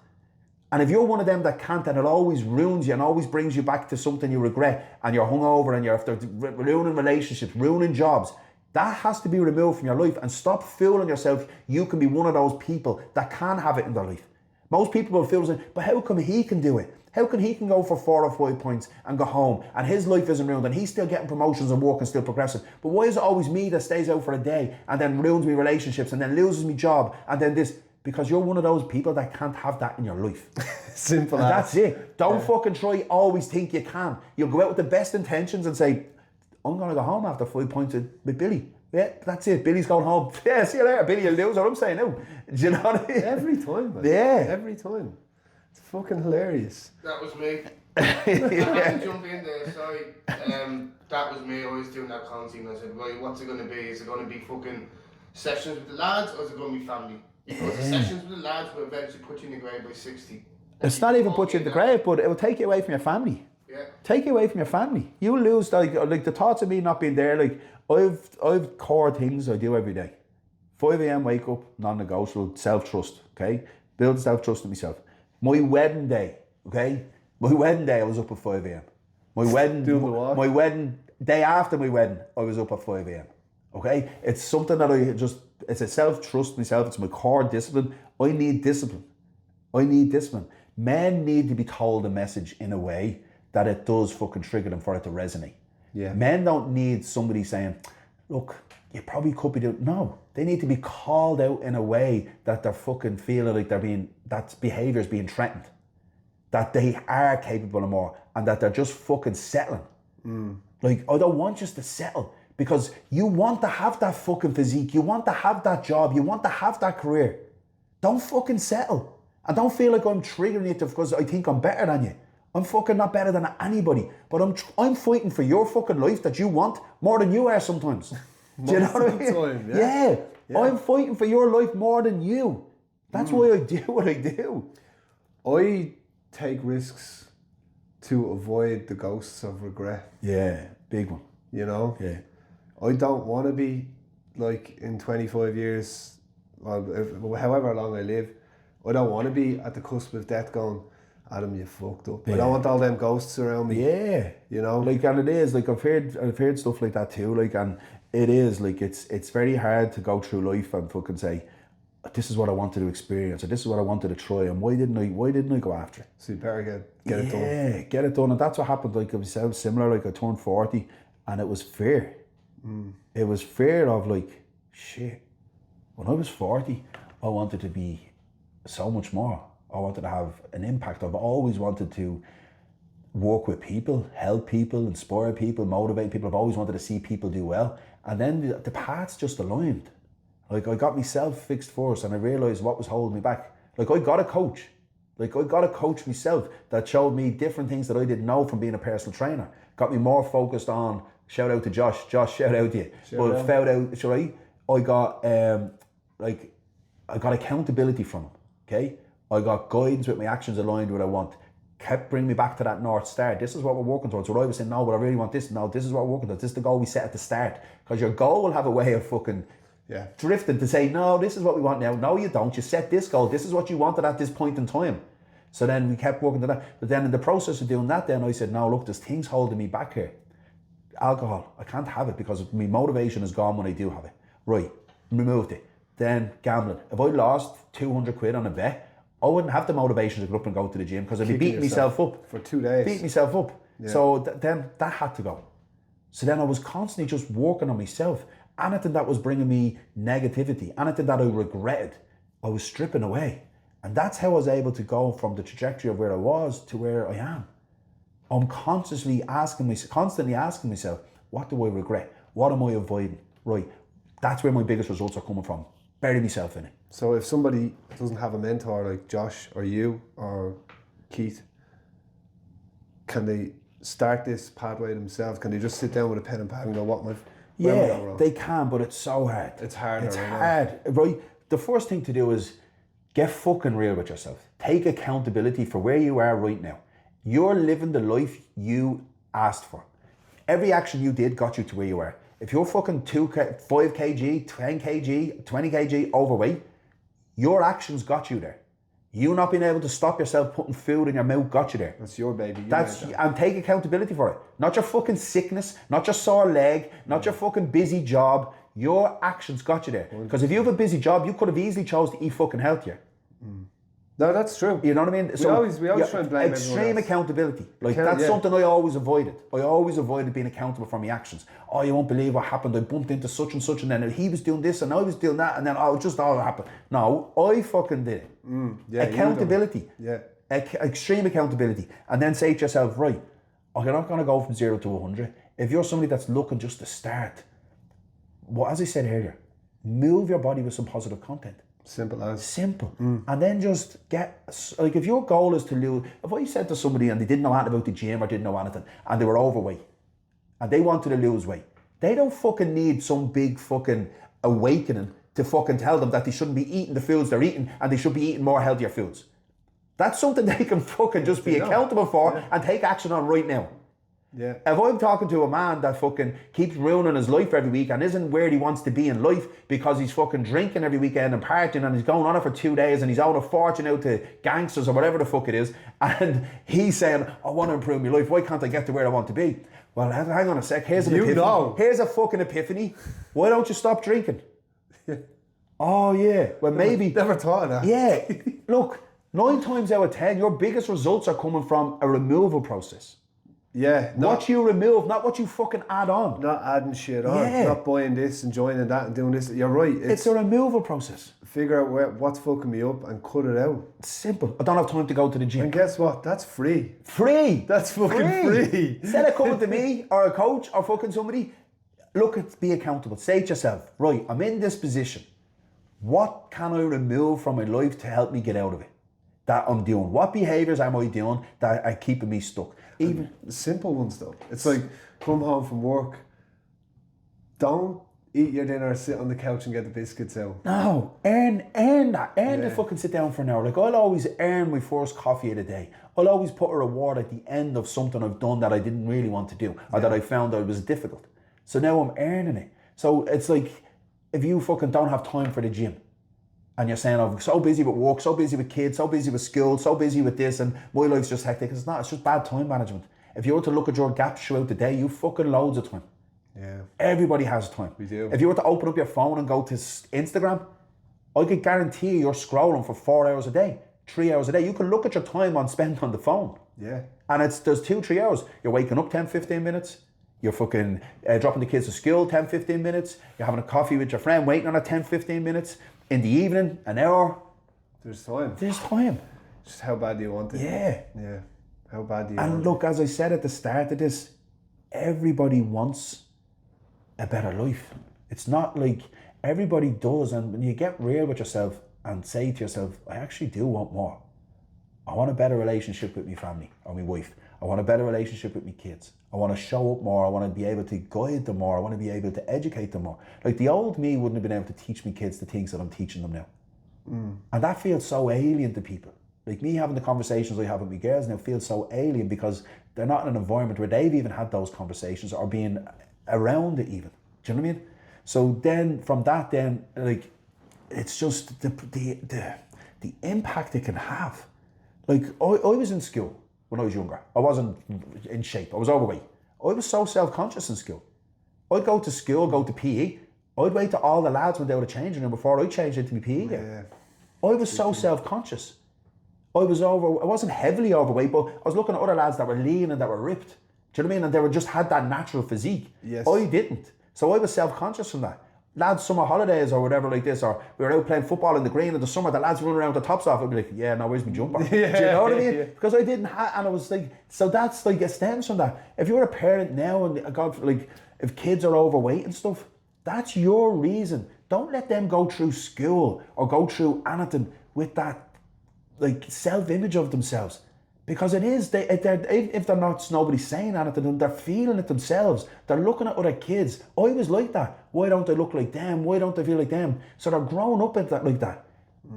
And if you're one of them that can't, and it always ruins you and always brings you back to something you regret, and you're hungover and you're after ruining relationships, ruining jobs, that has to be removed from your life. And stop fooling yourself. You can be one of those people that can have it in their life. Most people will feel like, but how come he can do it? How can he go for 4 or 5 points and go home and his life isn't ruined and he's still getting promotions and work and still progressing? But why is it always me that stays out for a day and then ruins me relationships and then loses me job and then this? Because you're one of those people that can't have that in your life. Simple as. That's it. Don't fucking try always think you can. You'll go out with the best intentions and say, I'm going to go home after 5 points with Billy. Yeah, that's it. Billy's going home. Yeah, see you later. Billy, you'll lose what I'm saying now. Do you know what I mean? Every time, man. Yeah. Every time. It's fucking hilarious. That was me. I had to jump in there, sorry. That was me. I was doing that content and I said, right, what's it going to be? Is it going to be fucking sessions with the lads or is it going to be family? Because the sessions with the lads will eventually put you in the grave by 60. It's not even put you in the grave, but it will take you away from your family. Yeah. Take you away from your family. You lose like the thoughts of me not being there. Like I've core things I do every day. 5 a.m. wake up, non-negotiable, self-trust. Okay, build self-trust in myself. My wedding day. Okay, my wedding day I was up at 5 a.m. My wedding day after my wedding I was up at 5 a.m. Okay, it's something that it's a self-trust in myself. It's my core discipline. I need discipline. Men need to be told a message in a way that it does fucking trigger them for it to resonate. Yeah. Men don't need somebody saying, look, you probably could be doing... No, they need to be called out in a way that they're fucking feeling like that behaviour is being threatened. That they are capable of more and that they're just fucking settling. Like, I don't want just to settle because you want to have that fucking physique. You want to have that job. You want to have that career. Don't fucking settle. And don't feel like I'm triggering you because I think I'm better than you. I'm fucking not better than anybody, but I'm fighting for your fucking life that you want more than you are sometimes. Do you know what I mean? Time, yeah. I'm fighting for your life more than you. That's why I do what I do. I take risks to avoid the ghosts of regret. Yeah, big one. You know? Yeah. I don't want to be like in 25 years, however long I live, I don't want to be at the cusp of death going, Adam, you fucked up. Yeah. I don't want all them ghosts around me. Yeah. You know? Like, and it is, like, I've heard stuff like that too, like, and it is, like, it's very hard to go through life and fucking say, this is what I wanted to experience, or this is what I wanted to try, and why didn't I go after it? So you better get it done. Yeah, get it done. And that's what happened, like, it was similar, like, I turned 40, and it was fear. It was fear of, like, shit, when I was 40, I wanted to be so much more. I wanted to have an impact. I've always wanted to work with people, help people, inspire people, motivate people. I've always wanted to see people do well. And then the paths just aligned. Like, I got myself fixed first and I realised what was holding me back. Like, I got a coach. Like, I got a coach myself that showed me different things that I didn't know from being a personal trainer. Got me more focused on, shout out to Josh. Josh, shout out to you. But found out, sorry, I got accountability from him, okay? I got guidance with my actions aligned with what I want. Kept bringing me back to that North Star. This is what we're working towards. What I was saying, no, but I really want this. No, this is what we're working towards. This is the goal we set at the start. Because your goal will have a way of fucking drifting to say, no, this is what we want now. No, you don't. You set this goal. This is what you wanted at this point in time. So then we kept working to that. But then in the process of doing that, then I said, no, look, there's things holding me back here. Alcohol, I can't have it because my motivation is gone when I do have it. Right, removed it. Then gambling. If I lost 200 quid on a bet, I wouldn't have the motivation to go up and go to the gym because I'd be beating myself up. For 2 days. Beating myself up. Yeah. So then that had to go. So then I was constantly just working on myself. Anything that was bringing me negativity, anything that I regretted, I was stripping away. And that's how I was able to go from the trajectory of where I was to where I am. I'm constantly asking myself, what do I regret? What am I avoiding? Right, that's where my biggest results are coming from. Bury myself in it. So if somebody doesn't have a mentor like Josh or you or Keith, can they start this pathway themselves? Can they just sit down with a pen and pad and go, yeah, they can, but it's so hard. It's hard. It's hard, right? The first thing to do is get fucking real with yourself. Take accountability for where you are right now. You're living the life you asked for. Every action you did got you to where you are. If you're fucking 5 kg, 10 kg, 20 kg overweight, your actions got you there. You not being able to stop yourself putting food in your mouth got you there. That's your baby. And take accountability for it. Not your fucking sickness, not your sore leg, not your fucking busy job. Your actions got you there. Because if you have a busy job, you could have easily chose to eat fucking healthier. No, that's true. You know what I mean? We always try and blame extreme accountability. Like that's something I always avoided. I always avoided being accountable for my actions. Oh, you won't believe what happened. I bumped into such and such, and then he was doing this, and I was doing that, and then it just all happened. No, I fucking did it. Accountability. Yeah. Extreme accountability, and then say to yourself, right, you're not going to go from 0 to 100. If you're somebody that's looking just to start, well, as I said earlier, move your body with some positive content. Simple. And then just get, like, if your goal is to lose, if I said to somebody and they didn't know anything about the gym or didn't know anything and they were overweight and they wanted to lose weight, they don't fucking need some big fucking awakening to fucking tell them that they shouldn't be eating the foods they're eating and they should be eating more healthier foods. That's something they can fucking just be accountable for and take action on right now. Yeah. If I'm talking to a man that fucking keeps ruining his life every week and isn't where he wants to be in life because he's fucking drinking every weekend and partying and he's going on it for 2 days and he's owing a fortune out to gangsters or whatever the fuck it is, and he's saying, I want to improve my life, why can't I get to where I want to be? Well, hang on a sec, here's an epiphany. Here's a fucking epiphany. Why don't you stop drinking? Oh yeah, well maybe. Never thought of that. Yeah, look, 9 times out of 10, your biggest results are coming from a removal process. Yeah. What you remove, not what you fucking add on. Not adding shit on. Not buying this and joining that and doing this. You're right. It's a removal process. Figure out what's fucking me up and cut it out. It's simple. I don't have time to go to the gym. And guess what? That's free. Free. That's fucking free. Instead of coming to me or a coach or fucking somebody, be accountable. Say to yourself, right, I'm in this position. What can I remove from my life to help me get out of it? That I'm doing. What behaviours am I doing that are keeping me stuck? Even simple ones though. It's like, come home from work, don't eat your dinner, sit on the couch and get the biscuits out. No, earn that. Earn to fucking sit down for an hour. Like, I'll always earn my first coffee of the day. I'll always put a reward at the end of something I've done that I didn't really want to do or that I found that was difficult. So now I'm earning it. So it's like, if you fucking don't have time for the gym, and you're saying, I'm so busy with work, so busy with kids, so busy with school, so busy with this, and my life's just hectic. It's not, it's just bad time management. If you were to look at your gaps throughout the day, you fucking loads of time. Yeah. Everybody has time. We do. If you were to open up your phone and go to Instagram, I could guarantee you're scrolling for 4 hours a day, 3 hours a day. You can look at your time spent on the phone. Yeah. And there's 2-3 hours. You're waking up 10-15 minutes. You're fucking dropping the kids to school 10-15 minutes. You're having a coffee with your friend, waiting on it 10-15 minutes. In the evening, an hour. There's time. There's time. Just how bad do you want it? Yeah. Yeah. How bad do you want it? And look, as I said at the start of this, everybody wants a better life. It's not like everybody does. And when you get real with yourself and say to yourself, I actually do want more. I want a better relationship with my family or my wife. I want a better relationship with my kids. I want to show up more. I want to be able to guide them more. I want to be able to educate them more. Like, the old me wouldn't have been able to teach me kids the things that I'm teaching them now. And that feels so alien to people. Like, me having the conversations I have with my girls now feels so alien because they're not in an environment where they've even had those conversations or being around it even. Do you know what I mean? So then from that then, like, it's just the impact it can have. Like, I was in school when I was younger. I wasn't in shape. I was overweight. I was so self-conscious in school. I'd go to school, go to PE. I'd wait till all the lads went out of changing room before I changed into my PE gear. I was so self-conscious. I wasn't heavily overweight, but I was looking at other lads that were lean and that were ripped. Do you know what I mean? And they were just had that natural physique. Yes. I didn't. So I was self-conscious from that. Lads, summer holidays or whatever like this, or we were out playing football in the green in the summer, the lads running around with the tops off, I'd be like, yeah, now where's my jumper? Do you know what I mean? Because I didn't have, and I was like, so that's like, it stems from that. If you're a parent now and God, like, if kids are overweight and stuff, that's your reason. Don't let them go through school or go through anything with that, like, self-image of themselves. Because it is, if they're not, nobody's saying anything, they're feeling it themselves. They're looking at other kids. I was like that. Why don't I look like them? Why don't I feel like them? So they're growing up like that.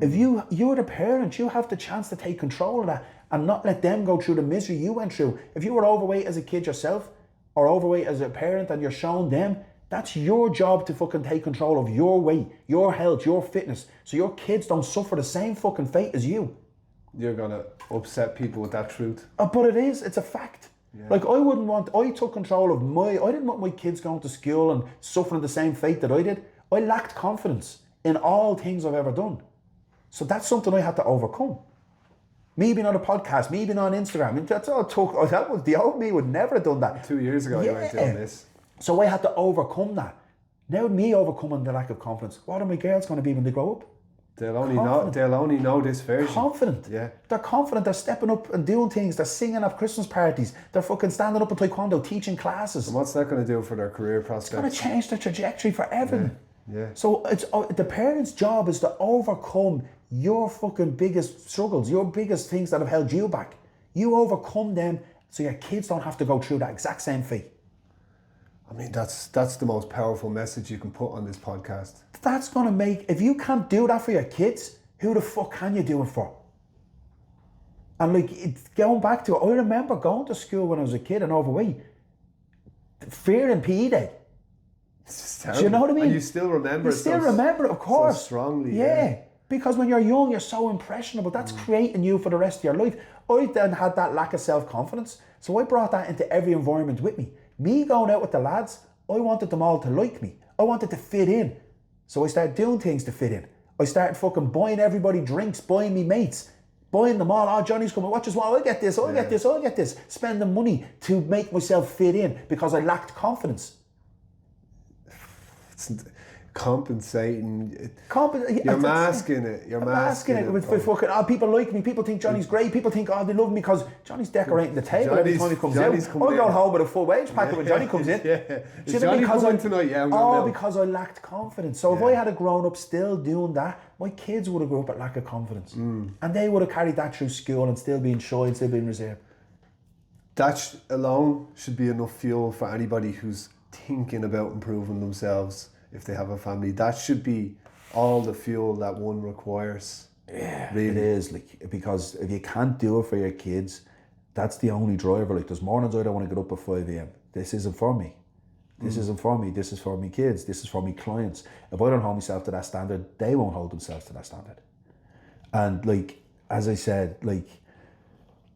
If you're the parent, you have the chance to take control of that and not let them go through the misery you went through. If you were overweight as a kid yourself or overweight as a parent and you're showing them, That's your job to fucking take control of your weight, your health, your fitness, so your kids don't suffer the same fucking fate as you. You're gonna upset people with that truth. But it's a fact. Yeah. Like I took control of I didn't want my kids going to school and suffering the same fate that I did. I lacked confidence in all things I've ever done. So that's something I had to overcome. Me being on a podcast, me being on Instagram, that's all it took. That was the old me would never have done that. 2 years ago you weren't doing this. So I had to overcome that. Now me overcoming the lack of confidence, what are my girls going to be when they grow up? They'll only know this version. Confident. Yeah. They're confident, they're stepping up and doing things, they're singing at Christmas parties, they're fucking standing up in taekwondo, teaching classes. And what's that going to do for their career prospects? It's going to change their trajectory for everything. Yeah. So it's the parents' job is to overcome your fucking biggest struggles, your biggest things that have held you back. You overcome them so your kids don't have to go through that exact same fate. I mean, that's the most powerful message you can put on this podcast. That's going to make, if you can't do that for your kids, who the fuck can you do it for? And like, it's going back to it, I remember going to school when I was a kid and overweight, fearing PE day. It's Do you know what I mean? And you still remember it. You still remember it, of course. So strongly. Yeah. Because when you're young, you're so impressionable. That's creating you for the rest of your life. I then had that lack of self-confidence. So I brought that into every environment with me. Me going out with the lads, I wanted them all to like me. I wanted to fit in. So I started doing things to fit in. I started fucking buying everybody drinks, buying me mates, buying them all. Oh, Johnny's coming, watch us, well, I'll get this, I'll get this, I'll get this. Spending money to make myself fit in because I lacked confidence. It's compensating. You're masking it. You're masking it. With fucking, people like me. People think Johnny's great. People think, they love me because Johnny's decorating the table every time he comes out. I'm going home with a full wage packet when Johnny comes in. Is Johnny coming tonight? Yeah, because I lacked confidence. So if I had grown up still doing that, my kids would have grown up at lack of confidence. And they would have carried that through school and still being shy and still being reserved. That alone should be enough fuel for anybody who's thinking about improving themselves. If they have a family, that should be all the fuel that one requires. Yeah, really. It is, like, because if you can't do it for your kids, that's the only driver. Like, there's mornings I don't want to get up at 5 a.m. This isn't for me. This isn't for me. This is for me kids. This is for me clients. If I don't hold myself to that standard, they won't hold themselves to that standard. And like, as I said, like,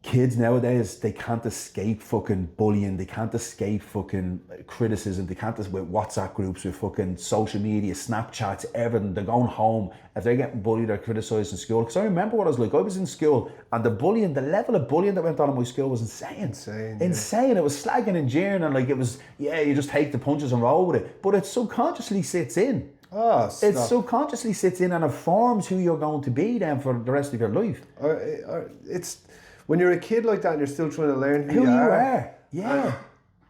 kids nowadays, they can't escape fucking bullying. They can't escape fucking criticism. They can't escape with WhatsApp groups, with fucking social media, Snapchats, everything. They're going home. If they're getting bullied or criticised in school. Because I remember what I was like. I was in school and the level of bullying that went on in my school was insane. Insane. It was slagging and jeering and like it was, you just take the punches and roll with it. But it subconsciously sits in. Oh, stop. It subconsciously sits in and it forms who you're going to be then for the rest of your life. It's... When you're a kid like that and you're still trying to learn who you are. Yeah. And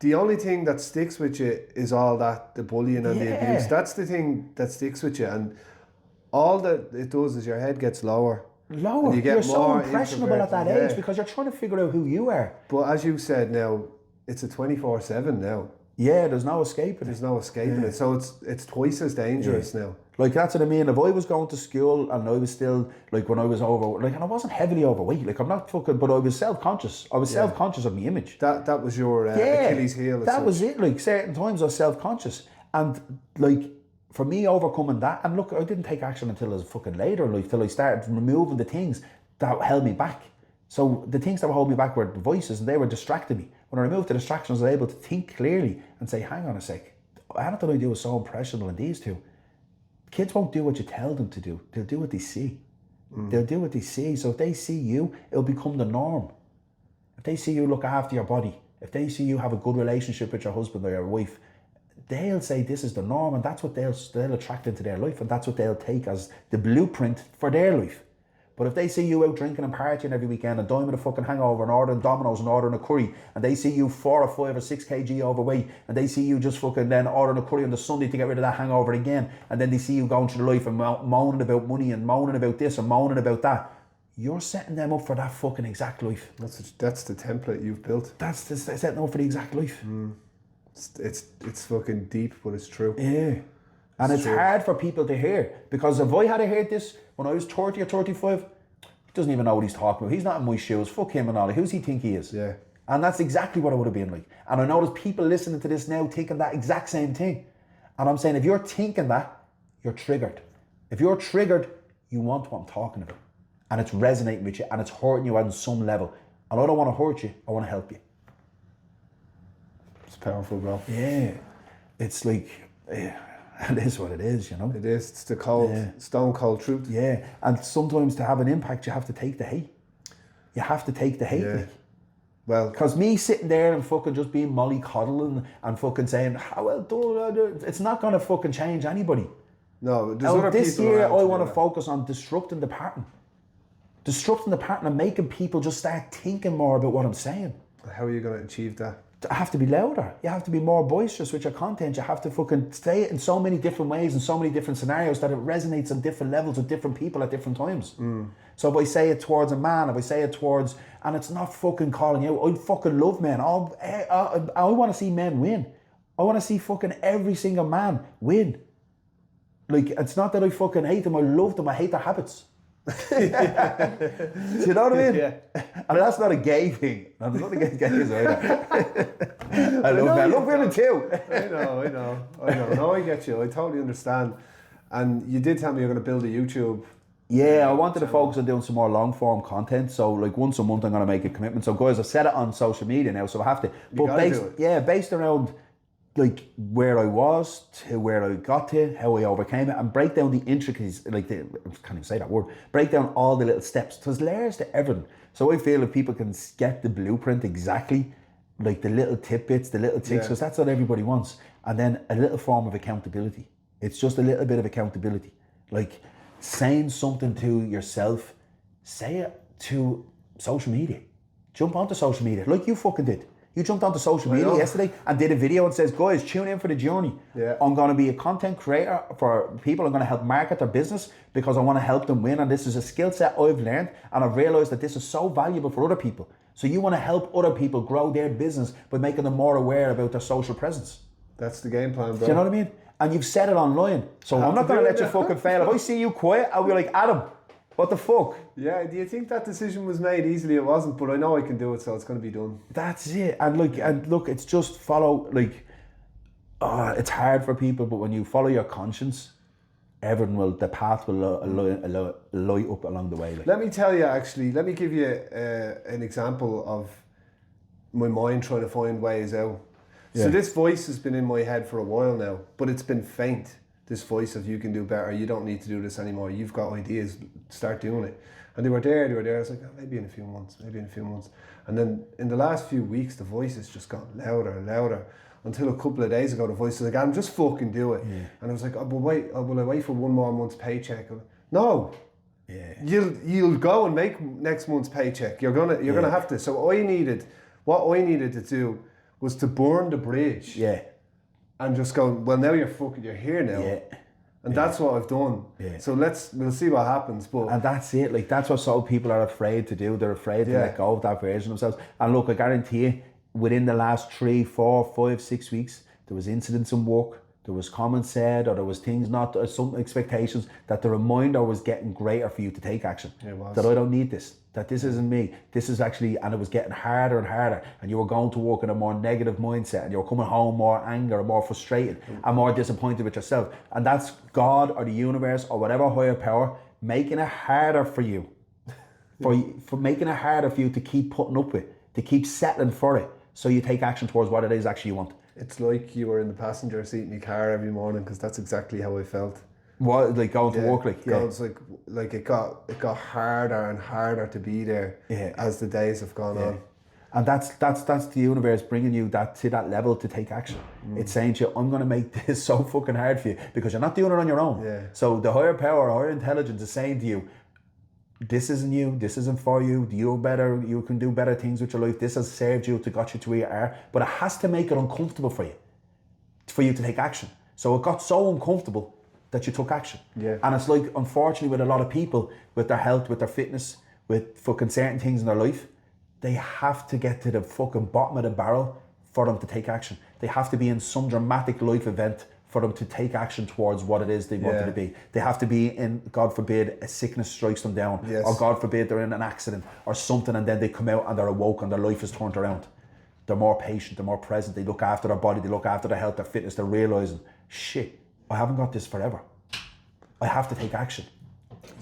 the only thing that sticks with you is all that, the bullying and the abuse. That's the thing that sticks with you. And all that it does is your head gets lower. And you get you're so impressionable at that age because you're trying to figure out who you are. But as you said now, it's a 24/7 now. Yeah, there's no escaping it. So it's twice as dangerous now. Like, that's what I mean. If I was going to school and I was still, like, when I was over, like, and I wasn't heavily overweight, like, I'm not fucking, but I was self-conscious. I was self-conscious of my image. That was your Achilles heel. That was it. Like, certain times I was self-conscious. And, like, for me overcoming that, and look, I didn't take action until I was fucking later in life, till I started removing the things that held me back. So the things that were holding me back were the voices, and they were distracting me. When I removed the distractions, I was able to think clearly and say, hang on a sec, anything I do is so impressionable in these two. Kids won't do what you tell them to do. They'll do what they see. They'll do what they see. So if they see you, it'll become the norm. If they see you look after your body, if they see you have a good relationship with your husband or your wife, they'll say this is the norm, and that's what they'll attract into their life, and that's what they'll take as the blueprint for their life. But if they see you out drinking and partying every weekend and dying with a fucking hangover and ordering Domino's and ordering a curry, and they see you 4 or 5 or 6 kg overweight, and they see you just fucking then ordering a curry on the Sunday to get rid of that hangover again, and then they see you going through life and moaning about money and moaning about this and moaning about that, you're setting them up for that fucking exact life. That's the template you've built. That's setting them up for the exact life. It's fucking deep, but it's true. Yeah. And it's hard for people to hear, because if I had heard this when I was 30 or 35, he doesn't even know what he's talking about. He's not in my shoes. Fuck him and all. Who's he think he is? Yeah. And that's exactly what I would have been like. And I know there's people listening to this now thinking that exact same thing. And I'm saying, if you're thinking that, you're triggered. If you're triggered, you want what I'm talking about. And it's resonating with you and it's hurting you on some level. And I don't want to hurt you, I want to help you. It's powerful, bro. Yeah. It's like, it is what it is, you know? It is. It's the cold, stone cold truth. Yeah. And sometimes to have an impact, you have to take the hate. You have to take the hate. Yeah. Like. Well, Because me sitting there and fucking just being mollycoddling and fucking saying, it's not going to fucking change anybody. no, there's other This people year, around I do want to that. focus on disrupting the pattern. Disrupting the pattern and making people just start thinking more about what I'm saying. How are you going to achieve that? I have to be louder. You have to be more boisterous with your content. You have to fucking say it in so many different ways, in so many different scenarios that it resonates on different levels with different people at different times. So if I say it towards a man, if I say it towards, and it's not fucking calling out, I fucking love men. I want to see men win. I want to see fucking every single man win. Like, it's not that I fucking hate them, I love them, I hate their habits. Do you know what I mean? Yeah. And that's not a gay thing. No, there's nothing against gays either. I love men. I love women too. I know. No, I get you. I totally understand. And you did tell me you're going to build a YouTube. Yeah, I wanted to focus on doing some more long form content. So like once a month I'm going to make a commitment. So guys, I've set it on social media now, so I have to. But gotta do it. based around like where I was to where I got to, how I overcame it, and break down the intricacies, I can't even say that word, break down all the little steps. There's layers to everything. So I feel if people can get the blueprint exactly, like the little tidbits, the little ticks, because that's what everybody wants. And then a little form of accountability. It's just a little bit of accountability. Like saying something to yourself, say it to social media. Jump onto social media, like you fucking did. You jumped onto social media yesterday and did a video and says, guys, tune in for the journey. Yeah. I'm going to be a content creator for people. I'm going to help market their business because I want to help them win. And this is a skill set I've learned. And I've realized that this is so valuable for other people. So you want to help other people grow their business by making them more aware about their social presence. That's the game plan, bro. Do you know what I mean? And you've said it online. So I'm not going to let you fucking fail. If I see you quiet, I'll be like, Adam, what the fuck? Yeah, do you think that decision was made easily? It wasn't, but I know I can do it, so it's going to be done. That's it. And look, it's just follow, it's hard for people, but when you follow your conscience, the path will light up along the way. Like. Let me tell you, actually, let me give you an example of my mind trying to find ways out. Yeah. So this voice has been in my head for a while now, but it's been faint. This voice of you can do better, you don't need to do this anymore, you've got ideas, start doing it. And they were there, I was like, oh, maybe in a few months. And then in the last few weeks, the voice has just gotten louder and louder until a couple of days ago, the voice was like, Adam, just fucking do it. Yeah. And I was like, oh, but wait, will I wait for one more month's paycheck? No. Yeah. You'll go and make next month's paycheck. You're gonna have to. So what I needed to do was to burn the bridge. Yeah. And just go, well, now you're here now. Yeah. And that's what I've done. Yeah. So we'll see what happens. And that's it. Like, that's what some people are afraid to do. They're afraid to let go of that version of themselves. And look, I guarantee you, within the last 3, 4, 5, 6 weeks, there was incidents in work, there was comments said, or there was things some expectations that the reminder was getting greater for you to take action. It was. That I don't need this. That this isn't me. This is actually, and it was getting harder and harder, and you were going to work in a more negative mindset, and you were coming home more angry, more frustrated, and more disappointed with yourself. And that's God or the universe or whatever higher power making it harder for you, for making it harder for you to keep putting up with, to keep settling for it, so you take action towards what it is actually you want. It's like you were in the passenger seat in your car every morning, because that's exactly how I felt. What, like going to work, like? Yeah. It's like it got harder and harder to be there as the days have gone on. And that's the universe bringing you to that level to take action. It's saying to you, I'm going to make this so fucking hard for you because you're not doing it on your own. Yeah. So the higher power, higher intelligence is saying to you, this isn't you, this isn't for you, you can do better things with your life, this has served you to got you to where you are, but it has to make it uncomfortable for you to take action. So it got so uncomfortable that you took action. Yeah. And it's like, unfortunately, with a lot of people, with their health, with their fitness, with fucking certain things in their life, they have to get to the fucking bottom of the barrel for them to take action. They have to be in some dramatic life event for them to take action towards what it is they wanted to be. They have to be in, God forbid, a sickness strikes them down, or God forbid they're in an accident or something, and then they come out and they're awoke and their life is turned around. They're more patient, they're more present, they look after their body, they look after their health, their fitness, they're realising shit, I haven't got this forever. I have to take action.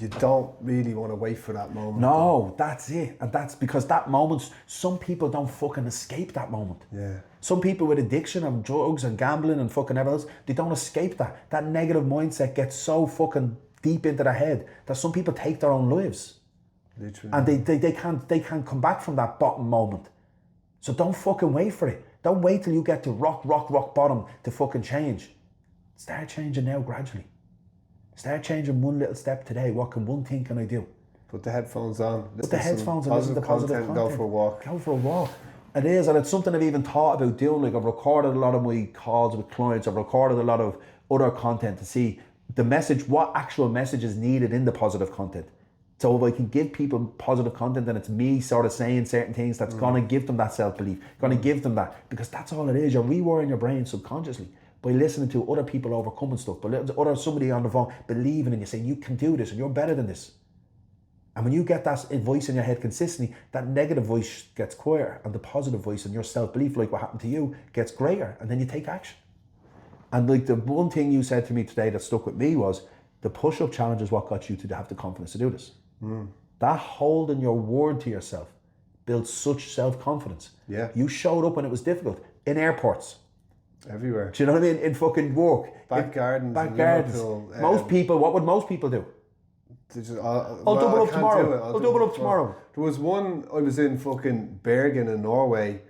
You don't really want to wait for that moment. No, that's it. And that's because that moment, some people don't fucking escape that moment. Yeah. Some people with addiction and drugs and gambling and fucking everything else, they don't escape that. That negative mindset gets so fucking deep into their head that some people take their own lives. Literally. And they can't come back from that bottom moment. So don't fucking wait for it. Don't wait till you get to rock bottom to fucking change. Start changing now gradually. Start changing one little step today. One thing can I do? Put the headphones on. Put the headphones on, listen to positive content. Go for a walk. Go for a walk. It is, and it's something I've even thought about doing. Like, I've recorded a lot of my calls with clients. I've recorded a lot of other content to see the message, what actual message is needed in the positive content. So if I can give people positive content, then it's me sort of saying certain things that's going to give them that self-belief, going to give them that, because that's all it is. You're rewiring your brain subconsciously by listening to other people overcoming stuff, but somebody on the phone believing in you, saying you can do this and you're better than this. And when you get that voice in your head consistently, that negative voice gets quieter and the positive voice and your self-belief, like what happened to you, gets greater, and then you take action. And like the one thing you said to me today that stuck with me was the push-up challenge is what got you to have the confidence to do this. That holding your word to yourself builds such self-confidence. Yeah. You showed up when it was difficult in airports. Everywhere. Do you know what I mean? In fucking work. Back gardens. Back gardens. Most people, what would most people do? I'll double up tomorrow. I'll double up tomorrow. There was one, I was in fucking Bergen in Norway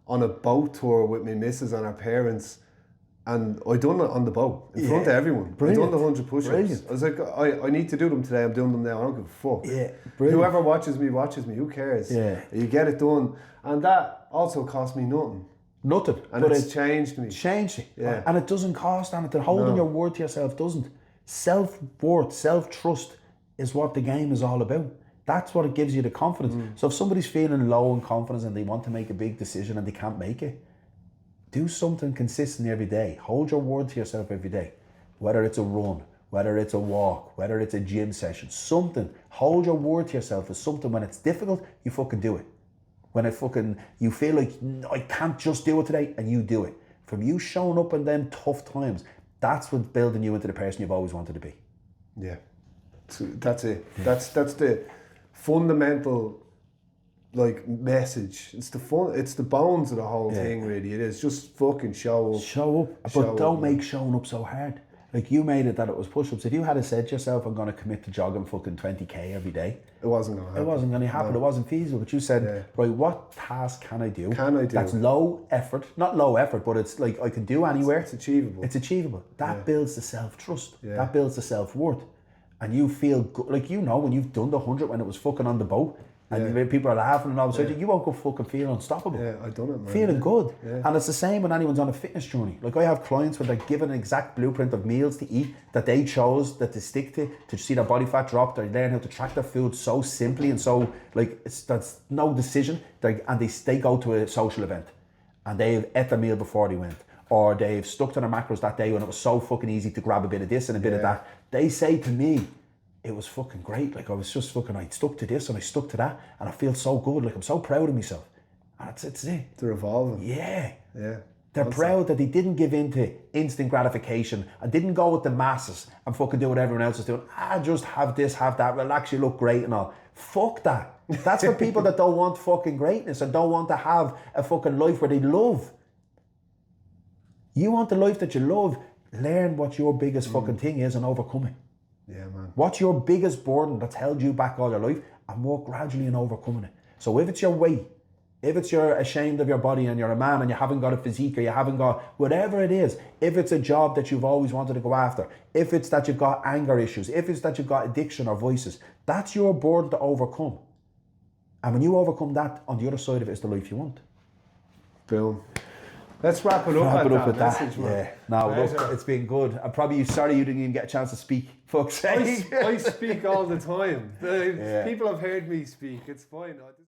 on a boat tour with my missus and our parents, and I done it on the boat in front of everyone. Brilliant. I done the 100 push-ups. Brilliant. I was like, I need to do them today. I'm doing them now. I don't give a fuck. Yeah, brilliant. Whoever watches me. Who cares? Yeah. You get it done, and that also cost me nothing. Nothing. And but it's changed me. Changed it. Yeah. And it doesn't cost anything. Holding your word to yourself doesn't. Self-worth, self-trust is what the game is all about. That's what it gives you the confidence. So if somebody's feeling low in confidence and they want to make a big decision and they can't make it, do something consistent every day. Hold your word to yourself every day. Whether it's a run, whether it's a walk, whether it's a gym session, something. Hold your word to yourself for something. When it's difficult, you fucking do it. When you feel like, I can't just do it today, and you do it. From you showing up in them tough times, that's what's building you into the person you've always wanted to be. Yeah. So that's it. That's the fundamental message. It's the bones of the whole thing, really. It is just fucking show up. Show up, but don't make showing up so hard. Like, you made it that it was push-ups. If you had said to yourself, I'm going to commit to jogging fucking 20k every day, it wasn't going to happen. It wasn't going to happen. No. It wasn't feasible. But you said, right, what task can I do? That's low effort. Not low effort, but it's like I can do anywhere. It's achievable. It's achievable. That builds the self-trust. Yeah. That builds the self-worth. And you feel good. Like, when you've done the 100 when it was fucking on the boat, and people are laughing and all of a sudden, you woke up fucking feeling unstoppable. Yeah, I done it, man. Feeling good. Yeah. And it's the same when anyone's on a fitness journey. Like, I have clients where they're given an exact blueprint of meals to eat that they chose, that they stick to see their body fat drop. They learn how to track their food so simply and so, that's no decision. They go to a social event and they've ate their meal before they went. Or they've stuck to their macros that day when it was so fucking easy to grab a bit of this and a bit of that. They say to me, it was fucking great. Like, I was just fucking, I stuck to this and I stuck to that, and I feel so good. Like, I'm so proud of myself. And it's it. They're evolving. Yeah. Yeah. They're proud that they didn't give in to instant gratification and didn't go with the masses and fucking do what everyone else is doing. Just have this, have that, relax, you look great and all. Fuck that. That's for people that don't want fucking greatness and don't want to have a fucking life where they love. You want the life that you love, learn what your biggest fucking thing is and overcome it. Yeah, man. What's your biggest burden that's held you back all your life, and work gradually in overcoming it. So if it's your weight, if you're ashamed of your body and you're a man and you haven't got a physique or you haven't got whatever it is, if it's a job that you've always wanted to go after, if it's that you've got anger issues, if it's that you've got addiction or voices, that's your burden to overcome. And when you overcome that, on the other side of it is the life you want. Boom. Let's wrap it up with that message, man. Yeah. No, look, it's been good. I'm probably sorry you didn't even get a chance to speak. Fuck's sake. I speak all the time. People have heard me speak. It's fine.